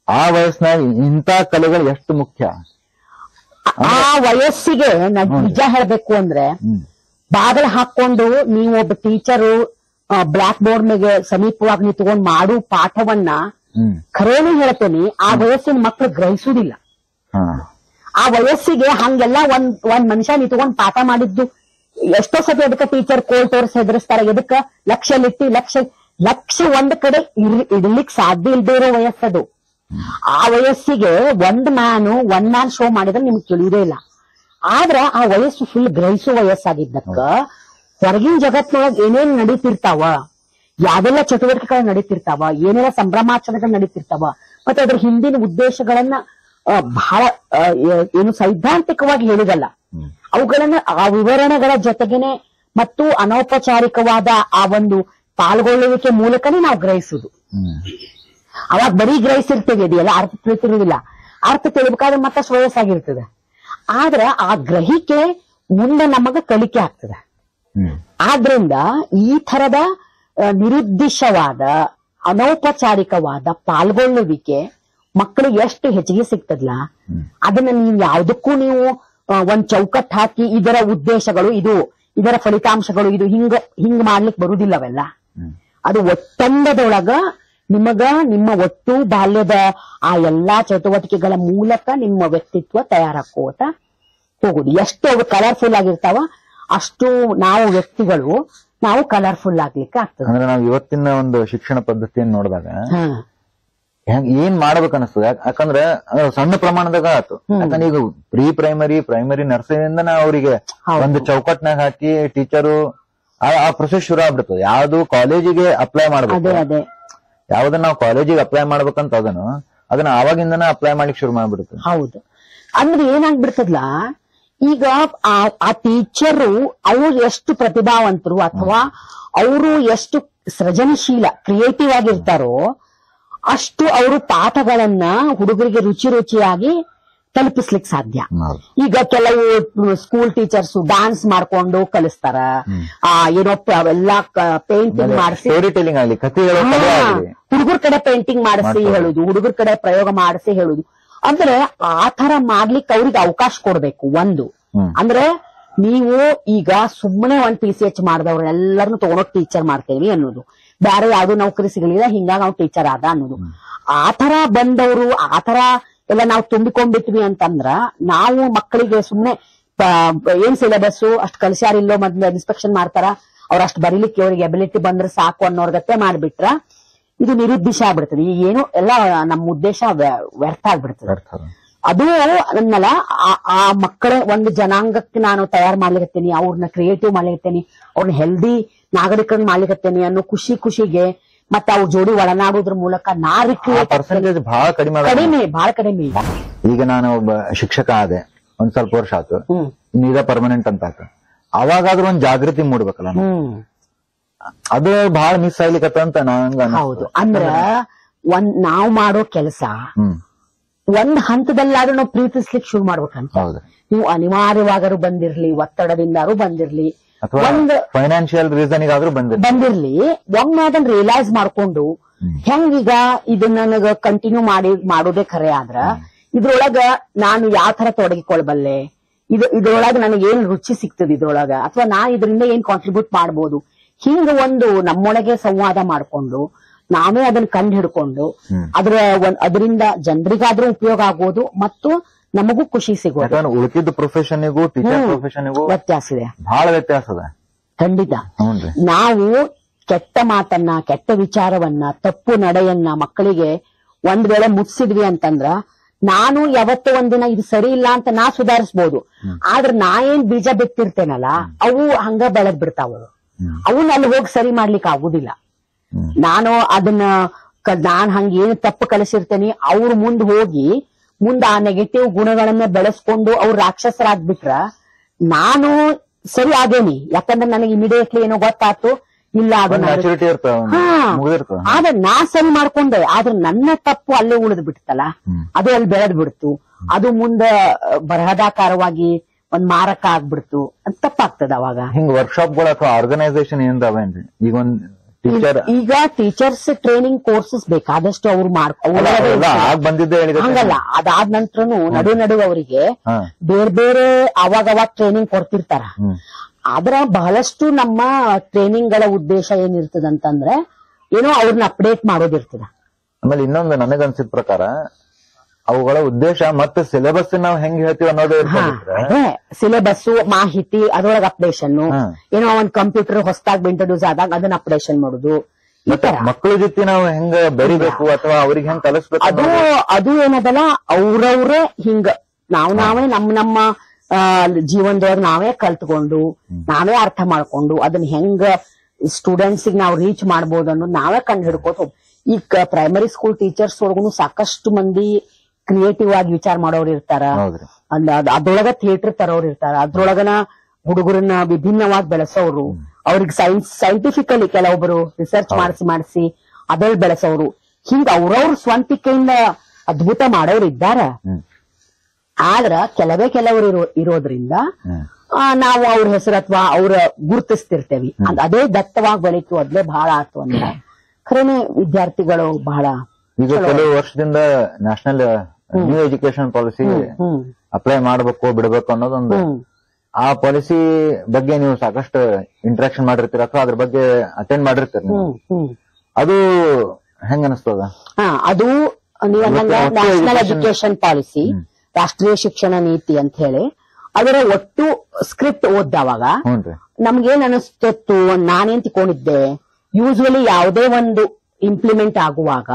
ಆ ವಯಸ್ಸಿನಾಗ ಇಂಥ ಕಲೆಗಳು ಎಷ್ಟು ಮುಖ್ಯ? ಆ ವಯಸ್ಸಿಗೆ ನಿಜ ಹೇಳ್ಬೇಕು ಅಂದ್ರೆ ಬಾಗಲ ಹಾಕೊಂಡು ನೀವು ಒಬ್ಬ ಟೀಚರು ಬ್ಲಾಕ್ ಬೋರ್ಡ್ ಮೇಲೆ ಸಮೀಪವಾಗಿ ನಿಂತ್ಕೊಂಡು ಮಾಡು ಪಾಠವನ್ನ ಖರೇನು ಹೇಳ್ತೇನೆ, ಆ ವಯಸ್ಸಿನ ಮಕ್ಕಳು ಗ್ರಹಿಸುವುದಿಲ್ಲ. ಆ ವಯಸ್ಸಿಗೆ ಹಂಗೆಲ್ಲ ಒಂದ್ ಮನುಷ್ಯ ನಿಂತ್ಕೊಂಡು ಪಾಠ ಮಾಡಿದ್ದು ಎಷ್ಟೋ ಸತಿ ಅದಕ್ಕೆ ಟೀಚರ್ ಕೋಲ್ ತೋರಿಸಿ ಹೆದರಿಸ್ತಾರೆ. ಎದಕ್ಕ ಲಕ್ಷ ಒಂದ್ ಕಡೆ ಇಡ್ಲಿಕ್ ಸಾಧ್ಯ ಇಲ್ದೇ ಇರೋ ವಯಸ್ಸದು. ಆ ವಯಸ್ಸಿಗೆ ಒನ್ ಮ್ಯಾನ್ ಶೋ ಮಾಡಿದ್ರೆ ನಿಮ್ಗೆ ತಿಳಿಯುವುದೇ ಇಲ್ಲ. ಆದ್ರ ಆ ವಯಸ್ಸು ಫುಲ್ ಗ್ರಹಿಸುವ ವಯಸ್ಸಾಗಿದ್ದಕ್ಕ ಹೊರಗಿನ ಜಗತ್ನೊಳಗೆ ಏನೇನ್ ನಡೀತಿರ್ತಾವ, ಯಾವೆಲ್ಲ ಚಟುವಟಿಕೆಗಳು ನಡೀತಿರ್ತಾವ, ಏನೆಲ್ಲ ಸಂಭ್ರಮಾಚರಣೆಗಳು ನಡೀತಿರ್ತಾವ, ಮತ್ತೆ ಅದ್ರ ಹಿಂದಿನ ಉದ್ದೇಶಗಳನ್ನ ಬಹಳ ಏನು ಸೈದ್ಧಾಂತಿಕವಾಗಿ ಹೇಳಿದಲ್ಲ, ಅವುಗಳನ್ನ ಆ ವಿವರಣೆಗಳ ಜೊತೆಗೇನೆ ಮತ್ತು ಅನೌಪಚಾರಿಕವಾದ ಆ ಒಂದು ಪಾಲ್ಗೊಳ್ಳುವಿಕೆ ಮೂಲಕನೇ ನಾವು ಗ್ರಹಿಸುದು. ಅವಾಗ ಬರೀ ಗ್ರಹಿಸಿರ್ತೇವೆ, ಇದೆಲ್ಲ ಅರ್ಥ ತಿಳಿತಿರುವುದಿಲ್ಲ. ಅರ್ಥ ತಿಳಿಬೇಕಾದ್ರೆ ಮತ್ತಷ್ಟು ವಯಸ್ಸಾಗಿರ್ತದೆ. ಆದ್ರ ಆ ಗ್ರಹಿಕೆ ಮುಂದೆ ನಮಗ ಕಲಿಕೆ ಆಗ್ತದೆ. ಆದ್ರಿಂದ ಈ ತರದ ನಿರುದ್ದೇಶವಾದ ಅನೌಪಚಾರಿಕವಾದ ಪಾಲ್ಗೊಳ್ಳುವಿಕೆ ಮಕ್ಕಳಿಗೆ ಎಷ್ಟು ಹೆಚ್ಚಿಗೆ ಸಿಗ್ತದಲ್ಲ, ಅದನ್ನ ನೀವು ಯಾವುದಕ್ಕೂ ನೀವು ಒಂದ್ ಚೌಕಟ್ಟು ಹಾಕಿ ಇದರ ಉದ್ದೇಶಗಳು ಇದು, ಇದರ ಫಲಿತಾಂಶಗಳು ಇದು, ಹಿಂಗ ಮಾಡ್ಲಿಕ್ಕೆ ಬರುದಿಲ್ಲ. ಅವೆಲ್ಲ ಅದು ಒತ್ತಂಡದೊಳಗ ನಿಮಗ ನಿಮ್ಮ ಒಟ್ಟು ಬಾಲ್ಯದ ಆ ಎಲ್ಲಾ ಚಟುವಟಿಕೆಗಳ ಮೂಲಕ ನಿಮ್ಮ ವ್ಯಕ್ತಿತ್ವ ತಯಾರಾಕೋತ ಹೋಗುದು. ಎಷ್ಟು ಅವು ಕಲರ್ಫುಲ್ ಆಗಿರ್ತಾವ ಅಷ್ಟು ನಾವು ವ್ಯಕ್ತಿಗಳು ನಾವು ಕಲರ್ಫುಲ್ ಆಗ್ಲಿಕ್ಕೆ ಆಗ್ತದೆ. ಅಂದ್ರೆ ನಾವು ಇವತ್ತಿನ ಒಂದು ಶಿಕ್ಷಣ ಪದ್ಧತಿಯನ್ನು ನೋಡಿದಾಗ ಏನ್ ಮಾಡ್ಬೇಕು ಅನಿಸ್ತದೆ. ಯಾಕಂದ್ರೆ ಸಣ್ಣ ಪ್ರಮಾಣದಾಗ ಆಯ್ತು. ಯಾಕಂದ್ರೆ ಈಗ ಪ್ರೈಮರಿ ನರ್ಸರಿಯಿಂದ ಅವರಿಗೆ ಒಂದು ಚೌಕಟ್ನಾಗ ಹಾಕಿ ಟೀಚರು ಆ ಪ್ರೊಸೆಸ್ ಶುರು ಆಗ್ಬಿಡ್ತದೆ. ಯಾವ್ದು ಕಾಲೇಜಿಗೆ ಅಪ್ಲೈ ಮಾಡ್ಬೇಕು, ಯಾವ್ದನ್ನ ನಾವು ಕಾಲೇಜಿಗೆ ಅಪ್ಲೈ ಮಾಡ್ಬೇಕಂತ ಅದನ್ನ ಆವಾಗಿಂದನ ಅಪ್ಲೈ ಮಾಡ್ಲಿಕ್ಕೆ ಶುರು ಮಾಡ್ಬಿಡುತ್ತೆ. ಹೌದು. ಅಂದ್ರೆ ಏನಾಗ್ಬಿಡ್ತದಲ್ಲ, ಈಗ ಆ ಟೀಚರು ಅವ್ರು ಎಷ್ಟು ಪ್ರತಿಭಾವಂತರು ಅಥವಾ ಅವರು ಎಷ್ಟು ಸೃಜನಶೀಲ ಕ್ರಿಯೇಟಿವ್ ಆಗಿರ್ತಾರೋ ಅಷ್ಟು ಅವರು ಪಾಠಗಳನ್ನ ಹುಡುಗರಿಗೆ ರುಚಿಯಾಗಿ ತಲುಪಿಸ್ಲಿಕ್ಕೆ ಸಾಧ್ಯ. ಈಗ ಕೆಲವು ಸ್ಕೂಲ್ ಟೀಚರ್ಸ್ ಡಾನ್ಸ್ ಮಾಡ್ಕೊಂಡು ಕಲಿಸ್ತಾರ, ಏನೋ ಅವೆಲ್ಲ ಪೇಂಟಿಂಗ್ ಮಾಡಿಸಿ ಹುಡುಗರ ಕಡೆ ಪೇಂಟಿಂಗ್ ಮಾಡಿಸಿ ಹೇಳುದು, ಹುಡುಗರ ಕಡೆ ಪ್ರಯೋಗ ಮಾಡಿಸಿ ಹೇಳುದು. ಅಂದ್ರೆ ಆ ತರ ಮಾಡ್ಲಿಕ್ಕೆ ಅವ್ರಿಗೆ ಅವಕಾಶ ಕೊಡ್ಬೇಕು. ಒಂದು ಅಂದ್ರೆ ನೀವು ಈಗ ಸುಮ್ಮನೆ ಒಂದ್ PCH ಮಾಡಿದವ್ರನ್ನೆಲ್ಲರನ್ನು ತಗೊಂಡೋಗಿ ಟೀಚರ್ ಮಾಡ್ತೇವಿ ಅನ್ನೋದು, ಬೇರೆ ಯಾವ್ದು ನೌಕರಿ ಸಿಗಲಿಲ್ಲ ಹಿಂಗಾಗಿ ನಾವು ಟೀಚರ್ ಆದ ಅನ್ನೋದು, ಆತರ ಬಂದವರು ಆತರ ಎಲ್ಲ ನಾವು ತುಂಬಿಕೊಂಡ್ಬಿಟ್ವಿ ಅಂತಂದ್ರ ನಾವು ಮಕ್ಕಳಿಗೆ ಸುಮ್ನೆ ಏನ್ ಸಿಲೆಬಸ್ ಅಷ್ಟು ಕಲಿಸ್ಯಾರಿಲ್ಲೋ ಮೊದ್ಲು ಇನ್ಸ್ಪೆಕ್ಷನ್ ಮಾಡ್ತಾರ, ಅವ್ರ ಅಷ್ಟು ಬರೀಲಿಕ್ಕೆ ಅವ್ರಿಗೆ ಎಬಿಲಿಟಿ ಬಂದ್ರೆ ಸಾಕು ಅನ್ನೋರ್ಗತ್ತೆ ಮಾಡ್ಬಿಟ್ರ ಇದು ನಿರುದ್ದೇಶ ಆಗ್ಬಿಡ್ತದೆ. ಈಗ ಏನು ಎಲ್ಲ ನಮ್ಮ ಉದ್ದೇಶ ವ್ಯರ್ಥ ಆಗ್ಬಿಡ್ತದೆ. ಅದು ಅನ್ನಲ್ಲ, ಆ ಮಕ್ಕಳ ಒಂದು ಜನಾಂಗಕ್ಕೆ ನಾನು ತಯಾರು ಮಾಡ್ಲಿಕತ್ತೇನಿ, ಅವ್ರನ್ನ ಕ್ರಿಯೇಟಿವ್ ಮಾಡ್ಲಿಕತ್ತೇನಿ, ಅವ್ರನ್ನ ಹೆಲ್ದಿ ನಾಗರಿಕರನ್ನ ಮಾಡ್ಲಿಕತ್ತೇನಿ ಅನ್ನೋ ಖುಷಿಗೆ ಮತ್ತೆ ಅವ್ರ ಜೋಡಿ ಒಳನಾಡೋದ್ರ ಮೂಲಕ ಬಹಳ ಕಡಿಮೆ. ಈಗ ನಾನು ಒಬ್ಬ ಶಿಕ್ಷಕ ಆದೆ, ಒಂದ್ ಸ್ವಲ್ಪ ವರ್ಷ ಆಯ್ತು, ಇನ್ನೀಗ ಪರ್ಮನೆಂಟ್ ಅಂತ ಆಯ್ತು. ಅವಾಗಾದ್ರೂ ಒಂದ್ ಜಾಗೃತಿ ಮೂಡ್ಬೇಕಲ್ಲ, ಅದು ಬಹಳ ಮಿಸ್ ಆಗ್ಲಿಕತ್ತ ಅಂತ ನಂಗ. ಹೌದು. ಅಂದ್ರ ನಾವ್ ಮಾಡೋ ಕೆಲಸ ಒಂದ್ ಹಂತದಲ್ಲಾದ್ರೂ ನಾವು ಪ್ರೀತಿಸ್ಲಿಕ್ಕೆ ಶುರು ಮಾಡ್ಬೇಕಂತ. ನೀವು ಅನಿವಾರ್ಯವಾದರೂ ಬಂದಿರ್ಲಿ, ಒತ್ತಡದಿಂದಾರು ಬಂದಿರ್ಲಿ, ಒಂದು ಫೈನಾನ್ಷಿಯಲ್ ರೀಸನ್ಗಾದ್ರೂ ಬಂದಿರ್ಲಿ, ಒಮ್ಮೆ ಅದನ್ನ ರಿಯಲೈಸ್ ಮಾಡ್ಕೊಂಡು ಹೆಂಗೀಗ ಇದನ್ನ ನನಗ ಕಂಟಿನ್ಯೂ ಮಾಡೋದೇ ಖರೆ ಆದ್ರ ಇದ್ರೊಳಗ ನಾನು ಯಾವ ತರ ತೊಡಗಿಕೊಳ್ಬಲ್ಲೆ, ಇದ್ರೊಳಗ ನನಗೆ ಏನ್ ರುಚಿ ಸಿಗ್ತದೆ ಇದ್ರೊಳಗ, ಅಥವಾ ನಾ ಇದರಿಂದ ಏನ್ ಕಾಂಟ್ರಿಬ್ಯೂಟ್ ಮಾಡ್ಬೋದು, ಹಿಂಗ ಒಂದು ನಮ್ಮೊಳಗೆ ಸಂವಾದ ಮಾಡ್ಕೊಂಡು ನಾವೇ ಅದನ್ನ ಕಂಡು ಹಿಡ್ಕೊಂಡು ಅದರಿಂದ ಜನರಿಗಾದ್ರೂ ಉಪಯೋಗ ಆಗೋದು ಮತ್ತು ನಮಗೂ ಖುಷಿ ಸಿಗೋದು. ಉಳಿದ ಪ್ರೊಫೆಷನ್ಗೂ ಟೀಚರ್ ಪ್ರೊಫೆಷನ್ಗೂ ವ್ಯತ್ಯಾಸ ಇದೆ, ಬಹಳ ವ್ಯತ್ಯಾಸ ಇದೆ ಖಂಡಿತ. ನಾವು ಕೆಟ್ಟ ಮಾತನ್ನ, ಕೆಟ್ಟ ವಿಚಾರವನ್ನ, ತಪ್ಪು ನಡೆಯನ್ನ ಮಕ್ಕಳಿಗೆ ಒಂದ್ ವೇಳೆ ಮುಟ್ಸಿದ್ವಿ ಅಂತಂದ್ರ ನಾನು ಯಾವತ್ತೋ ಒಂದಿನ ಇದು ಸರಿ ಇಲ್ಲ ಅಂತ ನಾ ಸುಧಾರಿಸಬಹುದು. ಆದ್ರೆ ನಾ ಏನ್ ಬೀಜ ಬಿತ್ತಿರ್ತೇನಲ್ಲ ಅವು ಹಂಗ ಬೆಳೆದ್ ಬಿಡ್ತಾವ. ಅವನ್ನ ಅಲ್ಲಿ ಹೋಗಿ ಸರಿ ಮಾಡ್ಲಿಕ್ಕೆ ಆಗುದಿಲ್ಲ. ನಾನು ಅದನ್ನ ನಾನ್ ಹಂಗ ಏನ್ ತಪ್ಪು ಕಲಿಸಿರ್ತೇನಿ, ಅವ್ರು ಮುಂದ್ ಹೋಗಿ ಆ ನೆಗೆಟಿವ್ ಗುಣಗಳನ್ನ ಬೆಳೆಸ್ಕೊಂಡು ಅವ್ರು ರಾಕ್ಷಸರಾಗ್ಬಿಟ್ರ ನಾನು ಸರಿ ಆಗೇನಿ. ಯಾಕಂದ್ರೆ ನನಗೆ ಇಮಿಡಿಯೇಟ್ಲಿ ಏನೋ ಗೊತ್ತಾಯ್ತು, ಇಲ್ಲ ಆದ್ರೆ ನಾ ಸರಿ ಮಾಡ್ಕೊಂಡೆ, ಆದ್ರೆ ನನ್ನ ತಪ್ಪು ಅಲ್ಲೇ ಉಳಿದ್ ಬಿಡ್ತಲ್ಲ, ಅದು ಅಲ್ಲಿ ಬೆಳೆದ್ ಬಿಡ್ತು. ಅದು ಮುಂದೆ ಬರಹದಾಕಾರವಾಗಿ ಒಂದ್ ಮಾರಕ ಆಗ್ಬಿಡ್ತು ಅಂತ ತಪ್ಪಾಗ್ತದ ಅವಾಗ. ಹಿಂಗ್ ವರ್ಕ್ಶಾಪ್ ಗಳು ಅಥವಾ ಆರ್ಗನೈಸೇಷನ್ ಏನ್ ಅವೇನ್ರಿ? ಈಗ ಒಂದ್ ಟೀಚರ್, ಈಗ ಟೀಚರ್ಸ್ ಟ್ರೈನಿಂಗ್ ಕೋರ್ಸಸ್ ಬೇಕಾದಷ್ಟು ಅವ್ರು ಆಗ್ ಬಂದಿದ್ದೆ ಹೇಳಿದ್ರೆ ಹಂಗಲ್ಲ. ಅದಾದ ನಂತರನು ನಡು ಅವರಿಗೆ ಬೇರೆ ಬೇರೆ ಅವಾಗ ಟ್ರೈನಿಂಗ್ ಕೊಡ್ತಿರ್ತಾರ. ಆದ್ರ ಬಹಳಷ್ಟು ನಮ್ಮ ಟ್ರೈನಿಂಗ್ ಗಳ ಉದ್ದೇಶ ಏನಿರ್ತದಂತಂದ್ರೆ ಏನೋ ಅವ್ರನ್ನ ಅಪ್ಡೇಟ್ ಮಾಡೋದಿರ್ತದ. ಆಮೇಲೆ ಇನ್ನೊಂದು ನನಗನ್ಸಿದ ಪ್ರಕಾರ ಅವುಗಳ ಉದ್ದೇಶ ಮತ್ತೆ ಸಿಲೆಬಸ್ ನಾವ್ ಹೆಂಗ್ ಹೇಳ್ತೀವಿ ಅನ್ನೋದು ಸಿಲೆಬಸ್, ಮಾಹಿತಿ, ಅದ್ರೊಳಗೆ ಅಪ್ಡೇಷನ್, ಏನೋ ಒಂದ್ ಕಂಪ್ಯೂಟರ್ ಹೊಸದಾಗಿ ಇಂಟ್ರೊಡ್ಯೂಸ್ ಆದಾಗ ಅದನ್ನ ಅಪ್ಡೇಷನ್ ಮಾಡುದು. ಈ ತರ ಮಕ್ಕಳ ಜೊತೆ ನಾವು ಹೆಂಗ ಬೆರಿಬೇಕು ಅಥವಾ ಅವ್ರಿಗೆ ಹೆಂಗ್ ಕಲಿಸ್ಬೇಕು ಅದು ಏನದಲ್ಲ, ಅವ್ರವ್ರೇ ಹಿಂಗ ನಾವೇ ನಮ್ಮ ಜೀವನದೊಳಗೆ ನಾವೇ ಕಲ್ತ್ಕೊಂಡು ನಾವೇ ಅರ್ಥ ಮಾಡ್ಕೊಂಡು ಅದನ್ನ ಹೆಂಗ ಸ್ಟೂಡೆಂಟ್ಸ್ ನಾವು ರೀಚ್ ಮಾಡ್ಬೋದು ಅನ್ನೋದು ನಾವೇ ಕಂಡು ಹಿಡ್ಕೋತ. ಈಗ ಪ್ರೈಮರಿ ಸ್ಕೂಲ್ ಟೀಚರ್ಸ್ ಒಳಗೂ ಸಾಕಷ್ಟು ಮಂದಿ ಕ್ರಿಯೇಟಿವ್ ಆಗಿ ವಿಚಾರ ಮಾಡೋರು ಇರ್ತಾರ. ಅದ್ರೊಳಗ ಥಿಯೇಟರ್ ತರೋರು ಇರ್ತಾರ. ಅದ್ರೊಳಗನ ಹುಡುಗರನ್ನ ವಿಭಿನ್ನವಾಗಿ ಬೆಳೆಸೋರು, ಅವ್ರಿಗೆ ಸೈಂಟಿಫಿಕಲಿ ಕೆಲವೊಬ್ರು ರಿಸರ್ಚ್ ಮಾಡಿಸಿ ಅದ್ರಲ್ಲಿ ಬೆಳೆಸೋರು. ಹಿಂಗ ಅವ್ರವ್ರ ಸ್ವಂತಿಕೆಯಿಂದ ಅದ್ಭುತ ಮಾಡೋರು ಇದ್ದಾರ. ಆದ್ರ ಕೆಲವರು ಇರೋದ್ರಿಂದ ನಾವು ಅವ್ರ ಹೆಸರು ಅಥವಾ ಅವ್ರ ಗುರುತಿಸ್ತಿರ್ತೇವಿ. ಅದೇ ದತ್ತವಾಗಿ ಬೆಳೀತು, ಅದ್ಲೇ ಬಹಳ ಆತು ಅಂತ. ಖರೇನೆ ವಿದ್ಯಾರ್ಥಿಗಳು ಬಹಳ ಈಗ ಕೆಲವು ವರ್ಷದಿಂದ national new education policy apply ಮಾಡ್ಬೇಕು ಬಿಡ್ಬೇಕು ಅನ್ನೋದೊಂದು, ಆ ಪಾಲಿಸಿ ಬಗ್ಗೆ ನೀವು ಸಾಕಷ್ಟು ಇಂಟ್ರಾಕ್ಷನ್ ಮಾಡಿರ್ತೀರ ಅಥವಾ ಅದ್ರ ಬಗ್ಗೆ ಅಟೆಂಡ್ ಮಾಡಿರ್ತೀರ, ಅದು ಹೆಂಗ ಅನಿಸ್ತದ? ಅದು ನ್ಯಾಷನಲ್ ಎಜುಕೇಶನ್ ಪಾಲಿಸಿ, ರಾಷ್ಟ್ರೀಯ ಶಿಕ್ಷಣ ನೀತಿ ಅಂತ ಹೇಳಿ ಅದರ ಒಟ್ಟು ಸ್ಕ್ರಿಪ್ಟ್ ಓದ್ದವಾಗ ನಮ್ಗೇನ್ ಅನಿಸ್ತಿತ್ತು, ನಾನೇನ್ ತಿಕೊಂಡಿದ್ದೆ, ಯೂಶುವಲಿ ಯಾವುದೇ ಒಂದು ಇಂಪ್ಲಿಮೆಂಟ್ ಆಗುವಾಗ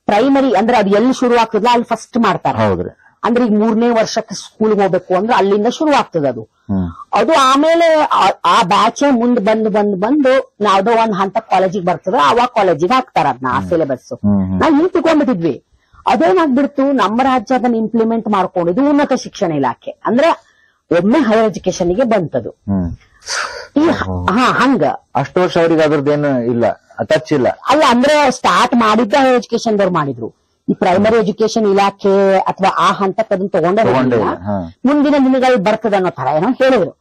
ಪ್ರೈಮರಿ ಅಂದ್ರೆ ಅದು ಎಲ್ಲಿ ಶುರು ಆಗ್ತದಲ್ಲ ಅಲ್ಲಿ ಫಸ್ಟ್ ಮಾಡ್ತಾರೆ. ಅಂದ್ರೆ ಈಗ 3ನೇ ವರ್ಷಕ್ಕೆ ಸ್ಕೂಲ್ಗೆ ಹೋಗ್ಬೇಕು ಅಂದ್ರೆ ಅಲ್ಲಿಂದ ಶುರು ಆಗ್ತದ ಅದು ಆಮೇಲೆ ಆ ಬ್ಯಾಚ್ ಮುಂದ್ ಬಂದು ಯಾವ್ದೋ ಒಂದ್ ಹಂತ ಕಾಲೇಜಿಗೆ ಬರ್ತದ, ಅವಾಗ ಕಾಲೇಜಿಗೆ ಹಾಕ್ತಾರ ಅದನ್ನ, ಆ ಸಿಲೆಬಸ್. ನಾವ್ ಹಿಂಗ್ ತಿಳ್ಕೊಂಡ್ಬಿಟ್ಟಿದ್ವಿ. ಅದೇನಾಗ್ಬಿಡ್ತು, ನಮ್ಮ ರಾಜ್ಯ ಅದನ್ನ ಇಂಪ್ಲಿಮೆಂಟ್ ಮಾಡ್ಕೊಂಡಿದ್ದು ಉನ್ನತ ಶಿಕ್ಷಣ ಇಲಾಖೆ. ಅಂದ್ರೆ ಒಮ್ಮೆ ಹೈಯರ್ ಎಜುಕೇಶನ್ ಗೆ ಬಂತದು. ಹಂಗ ಅಷ್ಟು ವರ್ಷ ಅವ್ರಿಗೆ ಅದ್ರದ್ದೇನು ಇಲ್ಲ, ಟಚ್ ಇಲ್ಲ ಅಲ್ಲ. ಅಂದ್ರೆ ಸ್ಟಾರ್ಟ್ ಮಾಡಿದ್ದ ಹೈಯರ್ ಎಜುಕೇಶನ್ ದವ್ರು ಮಾಡಿದ್ರು. ಈ ಪ್ರೈಮರಿ ಎಜುಕೇಶನ್ ಇಲಾಖೆ ಅಥವಾ ಆ ಹಂತಕ್ಕೆ ಅದನ್ನ ತಗೊಂಡೇ ಮುಂದಿನ ದಿನಗಳಲ್ಲಿ ಬರ್ತದ ಅನ್ನೋ ತರ ಏನೋ ಹೇಳಿದ್ರು.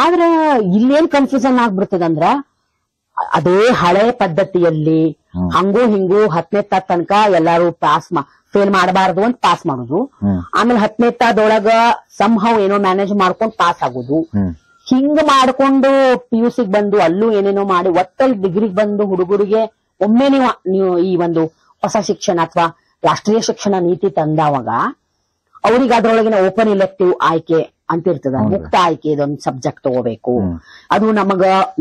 ಆದ್ರೆ ಇಲ್ಲೇನ್ ಕನ್ಫ್ಯೂಷನ್ ಆಗ್ಬಿಡ್ತದಂದ್ರ, ಅದೇ ಹಳೆ ಪದ್ಧತಿಯಲ್ಲಿ ಹಂಗೂ ಹಿಂಗೂ 10ನೇ ತನಕ ಎಲ್ಲಾರು ಫೇಲ್ ಮಾಡಬಾರದು ಅಂತ ಪಾಸ್ ಮಾಡುದು. ಆಮೇಲೆ 10ನೇ ತದೊಳಗ ಸಂಹವ್ ಏನೋ ಮ್ಯಾನೇಜ್ ಮಾಡ್ಕೊಂಡು ಪಾಸ್ ಆಗುದು. ಹಿಂಗ್ ಮಾಡ್ಕೊಂಡು PUC ಬಂದು ಅಲ್ಲೂ ಏನೇನೋ ಮಾಡಿ ಒಟ್ಟಲ್ಲಿ ಡಿಗ್ರಿಗೆ ಬಂದು ಹುಡುಗರಿಗೆ ಒಮ್ಮೆ ನೀವು ಈ ಒಂದು ಹೊಸ ಶಿಕ್ಷಣ ಅಥವಾ ರಾಷ್ಟ್ರೀಯ ಶಿಕ್ಷಣ ನೀತಿ ತಂದವಾಗ ಅವ್ರಿಗೆ ಅದ್ರೊಳಗಿನ ಓಪನ್ ಇಲೆಕ್ಟಿವ್ ಆಯ್ಕೆ ಅಂತ ಇರ್ತದ, ಮುಕ್ತ ಆಯ್ಕೆ, ಇದೊಂದು ಸಬ್ಜೆಕ್ಟ್ ತಗೋಬೇಕು. ಅದು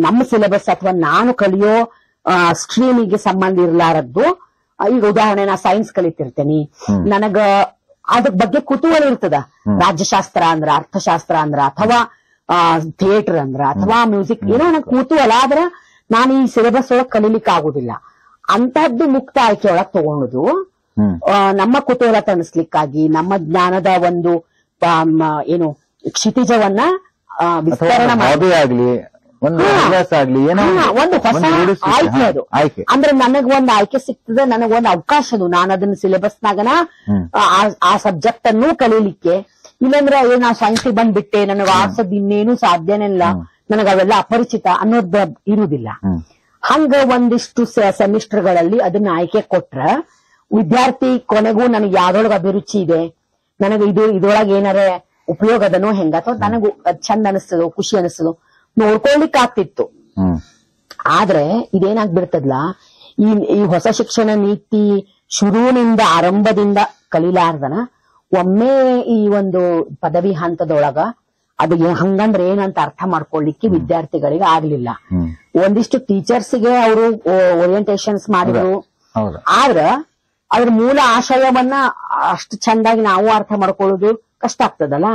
ನಮ್ಮ ಸಿಲೆಬಸ್ ಅಥವಾ ನಾನು ಕಲಿಯೋ ಸ್ಟ್ರೀಮಿಗೆ ಸಂಬಂಧ ಇರ್ಲಾರದ್ದು. ಈಗ ಉದಾಹರಣೆ, ನಾ ಸೈನ್ಸ್ ಕಲಿತಿರ್ತೇನೆ, ನನಗ ಅದ್ರ ಬಗ್ಗೆ ಕುತೂಹಲ ಇರ್ತದ. ರಾಜ್ಯಶಾಸ್ತ್ರ ಅಂದ್ರ, ಅರ್ಥಶಾಸ್ತ್ರ ಅಂದ್ರ, ಅಥವಾ ಥಿಯೇಟರ್ ಅಂದ್ರ, ಅಥವಾ ಮ್ಯೂಸಿಕ್, ಏನೋ ನನಗೆ ಕುತೂಹಲ. ಆದ್ರ ನಾನು ಈ ಸಿಲೆಬಸ್ ಒಳಗ್ ಕಲೀಲಿಕ್ಕೆ ಆಗುದಿಲ್ಲ. ಅಂತಹದ್ದು ಮುಕ್ತ ಆಯ್ಕೆ ಒಳಗ್ ತಗೊಳುದು ನಮ್ಮ ಕುತೂಹಲ ತಣಿಸ್ಲಿಕ್ಕಾಗಿ, ನಮ್ಮ ಜ್ಞಾನದ ಒಂದು ಏನು ಕ್ಷಿತಿಜವನ್ನ ವಿಸ್ತರಣೆ ಆಗ್ಲಿ, ಒಂದು ಹೊಸ ಆಯ್ಕೆ. ಅದು ಅಂದ್ರೆ ನನಗ್ ಒಂದ್ ಆಯ್ಕೆ ಸಿಗ್ತದೆ, ನನಗೊಂದು ಅವಕಾಶ ಅದು. ನಾನು ಅದನ್ನ ಸಿಲೆಬಸ್ನಾಗನ ಆ ಸಬ್ಜೆಕ್ಟ್ ಅನ್ನು ಕಲೀಲಿಕ್ಕೆ. ಇಲ್ಲಾಂದ್ರೆ ನಾ ಸೈನ್ಸಿಗೆ ಬಂದ್ಬಿಟ್ಟೆ, ನನಗೆ ಆರ್ಸದ್ ಇನ್ನೇನು ಸಾಧ್ಯನೇ ಇಲ್ಲ, ನನಗ ಅವೆಲ್ಲ ಅಪರಿಚಿತ ಅನ್ನೋದು ಇರುವುದಿಲ್ಲ. ಹಂಗ ಒಂದಿಷ್ಟು ಸೆಮಿಸ್ಟರ್ಗಳಲ್ಲಿ ಅದನ್ನ ಆಯ್ಕೆ ಕೊಟ್ರ ವಿದ್ಯಾರ್ಥಿ ಕೊನೆಗೂ ನನಗೆ ಯಾವ್ದೊಳಗ ಅಭಿರುಚಿ ಇದೆ, ನನಗೆ ಇದ್ರೊಳಗೆ ಏನಾರ ಉಪಯೋಗ ಅದನೋ ಹೆಂಗ, ಅಥವಾ ನನಗೂ ಚಂದ ಅನಿಸ್ತದೋ ಖುಷಿ ಅನಿಸ್ತದೋ ನೋಡ್ಕೊಳ್ಲಿಕ್ಕೆ ಆಗ್ತಿತ್ತು. ಆದ್ರೆ ಇದೇನಾಗ್ಬಿಡ್ತದ್ಲ, ಈ ಹೊಸ ಶಿಕ್ಷಣ ನೀತಿ ಶುರುವಿನಿಂದ ಆರಂಭದಿಂದ ಕಲೀಲಾರ್ದನ ಒಮ್ಮೆ ಈ ಒಂದು ಪದವಿ ಹಂತದೊಳಗ ಅದು ಹಂಗಂದ್ರೆ ಏನಂತ ಅರ್ಥ ಮಾಡ್ಕೊಳ್ಳಿಕ್ಕೆ ವಿದ್ಯಾರ್ಥಿಗಳಿಗೆ ಆಗ್ಲಿಲ್ಲ. ಒಂದಿಷ್ಟು ಟೀಚರ್ಸ್ಗೆ ಅವರು ಓರಿಯಂಟೇಶನ್ಸ್ ಮಾಡಿದ್ರು. ಆದ್ರ ಅದ್ರ ಮೂಲ ಆಶಯವನ್ನ ಅಷ್ಟು ಚಂದಾಗಿ ನಾವು ಅರ್ಥ ಮಾಡ್ಕೊಳ್ಳೋದು ಕಷ್ಟ ಆಗ್ತದಲ್ಲ.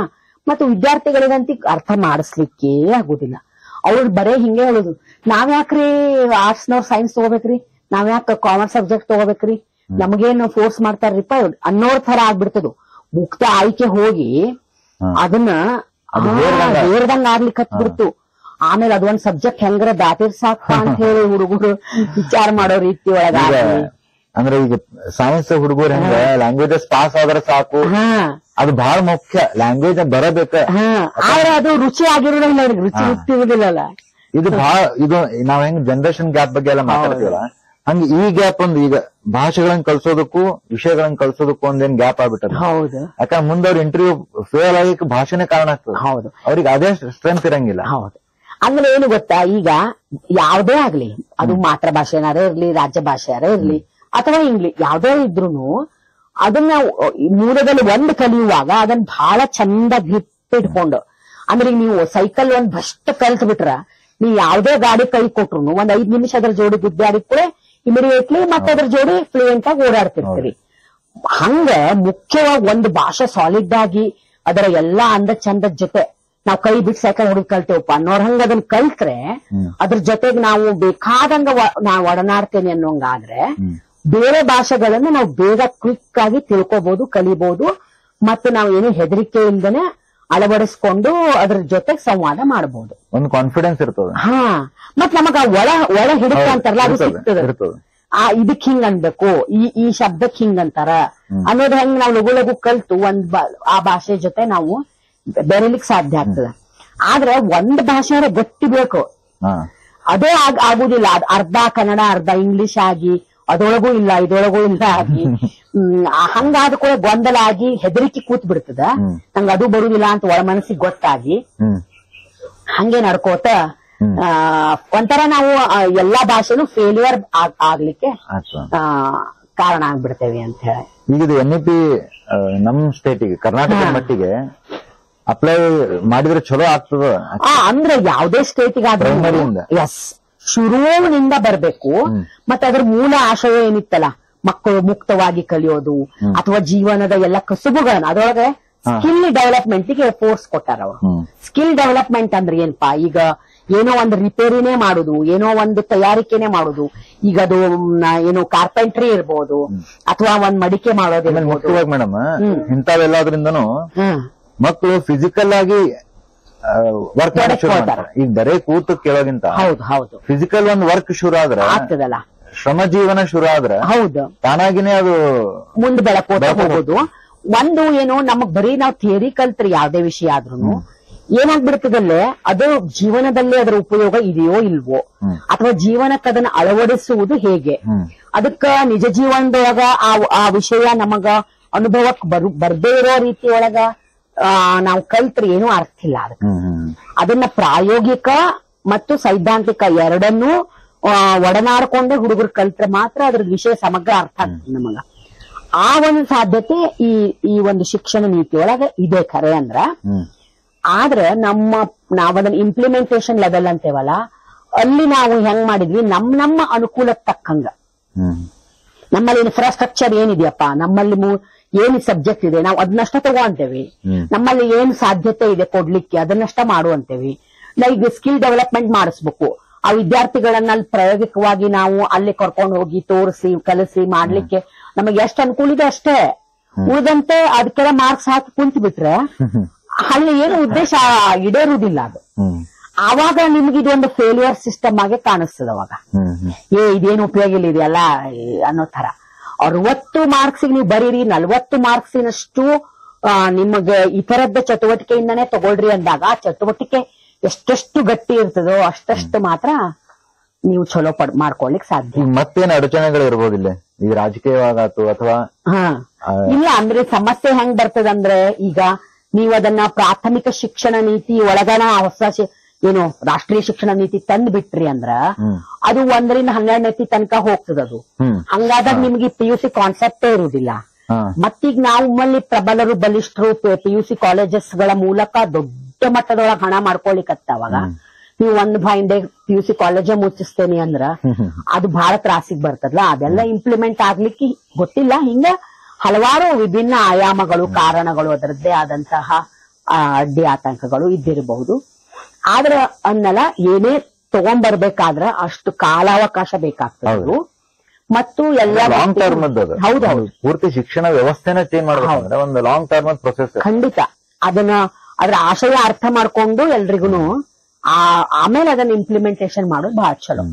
ಮತ್ತು ವಿದ್ಯಾರ್ಥಿಗಳಿಗಂತ ಅರ್ಥ ಮಾಡಿಸ್ಲಿಕ್ಕೆ ಆಗುದಿಲ್ಲ. ಅವ್ರು ಬರೇ ಹಿಂಗೆ ಹೇಳುದು, ನಾವ್ಯಾಕ್ರಿ ಆರ್ಟ್ಸ್ನವ್ರು ಸೈನ್ಸ್ ತಗೋಬೇಕ್ರಿ, ನಾವ್ಯಾಕ ಕಾಮರ್ಸ್ ಸಬ್ಜೆಕ್ಟ್ ತಗೋಬೇಕ್ರಿ, ನಮಗೇನು ಫೋರ್ಸ್ ಮಾಡ್ತಾರ್ರಿಪ್ಪ ಅನ್ನೋರ್ ತರ ಆಗ್ಬಿಡ್ತದು. ಮುಕ್ತ ಆಯ್ಕೆ ಹೋಗಿ ಅದನ್ನ ಬೇರ್ದಂಗ ಆಡ್ಲಿಕ್ಕೆ ಹತ್ಬಿಡ್ತು. ಆಮೇಲೆ ಅದೊಂದ್ ಸಬ್ಜೆಕ್ಟ್ ಹೆಂಗಾರ ದಾಟಿರ್ ಸಾಕ ಅಂತ ಹೇಳಿ ಹುಡುಗರು ವಿಚಾರ ಮಾಡೋ ರೀತಿ ಒಳಗ ಅಂದ್ರೆ ಈಗ ಸೈನ್ಸ್ ಹುಡುಗರು ಹೆಂಗ ಲ್ಯಾಂಗ್ವೇಜಸ್ ಪಾಸ್ ಆದ್ರೆ ಸಾಕು, ಅದು ಬಹಳ ಮುಖ್ಯ. ಲ್ಯಾಂಗ್ವೇಜ್ ಬರಬೇಕ, ಆದ್ರೆ ಅದು ರುಚಿ ಆಗಿರೋದಿಲ್ಲ, ರುಚಿ ಗೊತ್ತಿರೋದಿಲ್ಲಲ್ಲ. ಇದು ಬಹಳ ಇದು ನಾವ್ ಹೆಂಗ್ ಜನರೇಷನ್ ಗ್ಯಾಪ್ ಬಗ್ಗೆ ಎಲ್ಲ ಮಾತಾಡ್ತೀವಲ್ಲ, ಹಂಗ ಈ ಗ್ಯಾಪ್ ಒಂದು ಈಗ ಭಾಷೆಗಳನ್ನ ಕಲ್ಸೋದಕ್ಕೂ ವಿಷಯಗಳನ್ನ ಕಲ್ಸೋದಕ್ಕೂ ಒಂದೇನ್ ಗ್ಯಾಪ್ ಆಗ್ಬಿಟ್ಟದ. ಹೌದು, ಯಾಕಂದ್ರೆ ಮುಂದೆ ಅವ್ರ ಇಂಟರ್ವ್ಯೂ ಫೇಲ್ ಆಗಕ್ಕೆ ಭಾಷೆನೇ ಕಾರಣ ಆಗ್ತದೆ. ಹೌದು, ಅವ್ರಿಗೆ ಅದೇ ಸ್ಟ್ರೆಂತ್ ಇರಂಗಿಲ್ಲ. ಹೌದು. ಅಂದ್ರೆ ಏನು ಗೊತ್ತಾ, ಈಗ ಯಾವ್ದೇ ಆಗ್ಲಿ, ಅದು ಮಾತೃ ಭಾಷೆನಾರೇ ಇರ್ಲಿ, ರಾಜ್ಯ ಭಾಷೆಯಾರೇ ಇರ್ಲಿ, ಅಥವಾ ಇಂಗ್ಲಿಷ್ ಯಾವ್ದೇ ಇದ್ರೂನು ಅದನ್ನ ಮೂಲದಲ್ಲಿ ಒಂದ್ ಕಲಿಯುವಾಗ ಅದನ್ನ ಬಹಳ ಚಂದ ಇಟ್ಕೊಂಡು, ಅಂದ್ರೆ ಈಗ ನೀವು ಸೈಕಲ್ ಒಂದ್ ಭಸ್ಟ್ ಕಲ್ತ್ ಬಿಟ್ರ, ನೀವು ಯಾವ್ದೇ ಗಾಡಿ ಕೈ ಕೊಟ್ರು ಒಂದ್ 5 ನಿಮಿಷ ಅದ್ರ ಜೋಡಿ ಗುದ್ದಾಡಿದ ಕೂಡ ಇಮಿಡಿಯೇಟ್ಲಿ ಮತ್ತೆ ಅದ್ರ ಜೋಡಿ ಫ್ಲೂಯೆಂಟ್ ಆಗಿ ಓಡಾಡ್ತಿರ್ತೀರಿ. ಹಂಗ ಮುಖ್ಯವಾಗಿ ಒಂದು ಭಾಷೆ ಸಾಲಿಡ್ ಆಗಿ ಅದರ ಎಲ್ಲಾ ಅಂದ ಚಂದದ ಜೊತೆ ನಾವ್ ಕೈ ಬಿಟ್ಟು ಸೈಕಲ್ ಹೊಡೆದ್ ಕಲ್ತೇವಪ್ಪ ಅನ್ನೋರ್ ಹಂಗ ಅದನ್ನ ಕಲ್ತ್ರೆ ಅದ್ರ ಜೊತೆಗೆ ನಾವು ಬೇಕಾದಂಗ ನಾವ್ ಒಡನಾಡ್ತೇನೆ ಅನ್ನೋಂಗಾದ್ರೆ ಬೇರೆ ಭಾಷೆಗಳನ್ನ ನಾವು ಬೇಗ ಕ್ವಿಕ್ ಆಗಿ ತಿಳ್ಕೊಬಹುದು, ಕಲಿಬಹುದು, ಮತ್ತು ನಾವು ಏನು ಹೆದರಿಕೆ ಇಲ್ದೇನೆ ಅಳವಡಿಸ್ಕೊಂಡು ಅದ್ರ ಜೊತೆಗೆ ಸಂವಾದ ಮಾಡಬಹುದು. ಒಂದು ಕಾನ್ಫಿಡೆನ್ಸ್ ಇರ್ತದೆ. ಮತ್ ನಮಗ ಒಳ ಹಿಡಿತ ಅಂತಾರಲ್ಲ, ಅದು ಸಿಗ್ತದೆ. ಇದಕ್ ಹಿಂಗ್ ಅನ್ಬೇಕು, ಈ ಶಬ್ದಕ್ ಹಿಂಗ್ ಅಂತಾರ ಅನ್ನೋದು ಹೆಂಗ್ ನಾವು ಲಘು ಲಘು ಕಲ್ತು ಆ ಭಾಷೆ ಜೊತೆ ನಾವು ಬೆರಲಿಕ್ ಸಾಧ್ಯ ಆಗ್ತದೆ. ಆದ್ರೆ ಒಂದ್ ಭಾಷೆ ಗಟ್ಟಿ ಬೇಕು, ಅದೇ ಆಗುದಿಲ್ಲ. ಅರ್ಧ ಕನ್ನಡ ಅರ್ಧ ಇಂಗ್ಲಿಷ್ ಆಗಿ ಅದರೊಳಗೂ ಇಲ್ಲ ಇದರೊಳಗೂ ಇಲ್ಲ ಆಗಿ ಹಂಗಾದ ಕೂಡ ಗೊಂದಲ ಆಗಿ ಹೆದರಿಕೆ ಕೂತ್ ಬಿಡ್ತದ. ನಂಗ ಅದು ಬರುದಿಲ್ಲ ಅಂತ ಒಳ ಮನಸ್ಸಿಗೆ ಗೊತ್ತಾಗಿ ಹಂಗೆ ನಡ್ಕೋತ ಒಂಥರ ನಾವು ಎಲ್ಲಾ ಭಾಷೆನೂ ಫೇಲ್ಯೂರ್ ಆಗ್ಲಿಕ್ಕೆ ಕಾರಣ ಆಗ್ಬಿಡ್ತೇವೆ ಅಂತ ಹೇಳಿ. ಈಗ NEP ನಮ್ ಸ್ಟೇಟಿಗೆ ಕರ್ನಾಟಕ ಮಟ್ಟಿಗೆ ಅಪ್ಲೈ ಮಾಡಿದ್ರೆ ಚಲೋ ಆಗ್ತದ. ಅಂದ್ರೆ ಯಾವ್ದೇ ಸ್ಟೇಟಿಗಾದ್ರೂ ಎಸ್ ಶುರುವಿನಿಂದ ಬರ್ಬೇಕು. ಮತ್ತೆ ಅದ್ರ ಮೂಲ ಆಶಯ ಏನಿತ್ತಲ್ಲ, ಮಕ್ಕಳು ಮುಕ್ತವಾಗಿ ಕಲಿಯೋದು ಅಥವಾ ಜೀವನದ ಎಲ್ಲ ಕಸುಬುಗಳನ್ನ ಅದರೊಳಗೆ ಸ್ಕಿಲ್ ಡೆವಲಪ್ಮೆಂಟ್ ಗೆ ಫೋರ್ಸ್ ಕೊಟ್ಟಾರ ಅವರು. ಸ್ಕಿಲ್ ಡೆವಲಪ್ಮೆಂಟ್ ಅಂದ್ರೆ ಏನಪ್ಪಾ, ಈಗ ಏನೋ ಒಂದು ರಿಪೇರಿನೇ ಮಾಡುದು, ಏನೋ ಒಂದು ತಯಾರಿಕೆನೆ ಮಾಡುದು, ಈಗ ಅದು ಏನು ಕಾರ್ಪೆಂಟ್ರಿ ಇರ್ಬೋದು ಅಥವಾ ಒಂದ್ ಮಡಿಕೆ ಮಾಡೋದು. ಮುಖ್ಯವಾಗಿ ಮೇಡಮ್ ಇಂಥವೆಲ್ಲದ್ರಿಂದನೂ ಮಕ್ಕಳು ಫಿಸಿಕಲ್ ಆಗಿ ವರ್ಕ್ ಮಾಡ್ತಾರೆ. ಈಗ ಬರೇ ಕೂತು ಕೇಳೋಗಿಂತ ಹೌದು ಫಿಸಿಕಲ್ ಒಂದು ವರ್ಕ್ ಶುರು ಆದ್ರೆ ಆಗ್ತದಲ್ಲ, ಶ್ರಮ ಜೀವನ ಶುರು ಆದ್ರೆ ಹೌದು ತಾನಾಗಿನೇ ಅದು ಮುಂದೆ ಬೆಳಕೋತ ಹೋಗೋದು. ಒಂದು ಏನು ನಮಗ್ ಬರೀ ನಾವು ಥಿಯರಿ ಕಲ್ತ್ರಿ ಯಾವ್ದೇ ವಿಷಯ ಆದ್ರೂ ಏನಾಗ್ಬಿಡ್ತದಲ್ಲೇ ಅದು ಜೀವನದಲ್ಲಿ ಅದರ ಉಪಯೋಗ ಇದೆಯೋ ಇಲ್ವೋ, ಅಥವಾ ಜೀವನಕ್ಕೆ ಅದನ್ನ ಅಳವಡಿಸುವುದು ಹೇಗೆ, ಅದಕ್ಕ ನಿಜ ಜೀವನದೊಳಗ ಆ ವಿಷಯ ನಮಗ ಅನುಭವಕ್ಕೆ ಬರ್ದೇ ಇರೋ ರೀತಿಯೊಳಗ ನಾವು ಕಲ್ತ್ರಿ ಏನೂ ಅರ್ಥ ಇಲ್ಲ. ಅದನ್ನ ಪ್ರಾಯೋಗಿಕ ಮತ್ತು ಸೈದ್ಧಾಂತಿಕ ಎರಡನ್ನೂ ಒಡನಾಡ್ಕೊಂಡೆ ಹುಡುಗರು ಕಲ್ತ್ರೆ ಮಾತ್ರ ಅದ್ರ ವಿಷಯ ಸಮಗ್ರ ಅರ್ಥ ಆಗ್ತದೆ ನಮಗ. ಆ ಒಂದು ಸಾಧ್ಯತೆ ಈ ಒಂದು ಶಿಕ್ಷಣ ನೀತಿಯೊಳಗೆ ಇದೆ ಖರೆ ಅಂದ್ರ. ಆದ್ರೆ ನಾವದನ್ನ ಇಂಪ್ಲಿಮೆಂಟೇಶನ್ ಲೆವೆಲ್ ಅಂತೇವಲ್ಲ, ಅಲ್ಲಿ ನಾವು ಹೆಂಗ್ ಮಾಡಿದ್ವಿ, ನಮ್ಮ ಅನುಕೂಲಕ್ಕೆ ತಕ್ಕಂಗ ನಮ್ಮಲ್ಲಿ ಇನ್ಫ್ರಾಸ್ಟ್ರಕ್ಚರ್ ಏನಿದೆಯಪ್ಪ, ನಮ್ಮಲ್ಲಿ ಏನ್ ಸಬ್ಜೆಕ್ಟ್ ಇದೆ ನಾವು ಅದನ್ನಷ್ಟ ತಗೋಂತೇವಿ, ನಮ್ಮಲ್ಲಿ ಏನ್ ಸಾಧ್ಯತೆ ಇದೆ ಕೊಡ್ಲಿಕ್ಕೆ ಅದನ್ನಷ್ಟ ಮಾಡುವಂತೇವಿ. ಈಗ ಸ್ಕಿಲ್ ಡೆವಲಪ್ಮೆಂಟ್ ಮಾಡಿಸ್ಬೇಕು, ಆ ವಿದ್ಯಾರ್ಥಿಗಳನ್ನ ಅಲ್ಲಿ ಪ್ರಾಯೋಗಿಕವಾಗಿ ನಾವು ಅಲ್ಲಿ ಕರ್ಕೊಂಡು ಹೋಗಿ ತೋರಿಸಿ ಕಲಿಸಿ ಮಾಡ್ಲಿಕ್ಕೆ ನಮಗೆ ಎಷ್ಟು ಅನುಕೂಲ ಇದೆ ಅಷ್ಟೇ. ಉಳಿದಂತೆ ಅದಕ್ಕೆಲ್ಲ ಮಾರ್ಕ್ಸ್ ಹಾಕಿ ಕುಂತು ಬಿಟ್ರೆ ಅಲ್ಲಿ ಏನು ಉದ್ದೇಶ ಈಡೇರುವುದಿಲ್ಲ. ಅದು ಆವಾಗ ನಿಮ್ಗೆ ಇದೊಂದು ಫೇಲ್ಯೂರ್ ಸಿಸ್ಟಮ್ ಆಗಿ ಕಾಣಿಸ್ತದ. ಅವಾಗ ಇದೇನು ಉಪಯೋಗ ಇಲ್ಲ ಇದೆಯಲ್ಲ ಅನ್ನೋ ತರ. 60 ಮಾರ್ಕ್ಸ್ ನೀವು ಬರೀರಿ, 40 ಮಾರ್ಕ್ಸಿನಷ್ಟು ನಿಮಗೆ ಇತರದ್ದ ಚಟುವಟಿಕೆಯಿಂದನೇ ತಗೊಳ್ರಿ ಅಂದಾಗ ಆ ಚಟುವಟಿಕೆ ಎಷ್ಟೆಷ್ಟು ಗಟ್ಟಿ ಇರ್ತದೋ ಅಷ್ಟಷ್ಟು ಮಾತ್ರ ನೀವು ಚಲೋ ಮಾಡ್ಕೊಳ್ಲಿಕ್ ಸಾಧ್ಯ. ಮತ್ತೇನು ಅಡಚಣೆಗಳು ಇರ್ಬೋದಿಲ್ಲ ಈ ರಾಜಕೀಯವಾಗಾತು ಅಥವಾ ಇಲ್ಲ. ಅಂದ್ರೆ ಸಮಸ್ಯೆ ಹೆಂಗ್ ಬರ್ತದಂದ್ರೆ, ಈಗ ನೀವು ಅದನ್ನ ಪ್ರಾಥಮಿಕ ಶಿಕ್ಷಣ ನೀತಿ ಒಳಗನ ಹೊಸ ಏನು ರಾಷ್ಟ್ರೀಯ ಶಿಕ್ಷಣ ನೀತಿ ತಂದ್ ಬಿಟ್ರಿ ಅಂದ್ರ ಅದು 1ರಿಂದ 12ನೇ ತನಕ ಹೋಗ್ತದದು. ಹಂಗಾದಾಗ ನಿಮ್ಗೆ PUC ಕಾನ್ಸೆಪ್ಟೇ ಇರುವುದಿಲ್ಲ. ಮತ್ತೀಗ ನಮ್ಮಲ್ಲಿ ಪ್ರಬಲರು ಬಲಿಷ್ಠರು PUC ಕಾಲೇಜಸ್ ಗಳ ಮೂಲಕ ದೊಡ್ಡ ಮಟ್ಟದೊಳಗ ಹಣ ಮಾಡ್ಕೊಳಿಕತ್ತಾವಾಗ ನೀವು ಒಂದ್ ಬಾಯಿಂಡೆ PUC ಕಾಲೇಜೇ ಮುಚ್ಚಿಸ್ತೇನೆ ಅಂದ್ರ ಅದು ಬಹಳ ತ್ರಾಸಿಗೆ ಬರ್ತದಲ್ಲ. ಅದೆಲ್ಲ ಇಂಪ್ಲಿಮೆಂಟ್ ಆಗ್ಲಿಕ್ಕೆ ಗೊತ್ತಿಲ್ಲ. ಹಿಂಗ ಹಲವಾರು ವಿಭಿನ್ನ ಆಯಾಮಗಳು, ಕಾರಣಗಳು, ಅದರದ್ದೇ ಆದಂತಹ ಅಡ್ಡಿ ಆತಂಕಗಳು ಇದ್ದಿರಬಹುದು. ಆದ್ರೆ ಅನ್ನಲ್ಲ, ಏನೇ ತಗೊಂಡ್ಬರ್ಬೇಕಾದ್ರ ಅಷ್ಟು ಕಾಲಾವಕಾಶ ಬೇಕಾಗ್ತದೆ. ಮತ್ತು ಎಲ್ಲ ಲಾಂಗ್ ಟರ್ಮ್ ಹೌದೌದು, ಪೂರ್ತಿ ಶಿಕ್ಷಣ ವ್ಯವಸ್ಥೆನ ಚೇಂಜ್ ಮಾಡಬೇಕು, ಒಂದು ಲಾಂಗ್ ಟರ್ಮ್ ಪ್ರೊಸೆಸ್. ಖಂಡಿತ ಅದ್ರ ಆಶಯ ಅರ್ಥ ಮಾಡ್ಕೊಂಡು ಎಲ್ರಿಗೂ ಆಮೇಲೆ ಅದನ್ನ ಇಂಪ್ಲಿಮೆಂಟೇಶನ್ ಮಾಡೋದು ಬಹಳ ಚಲೋ.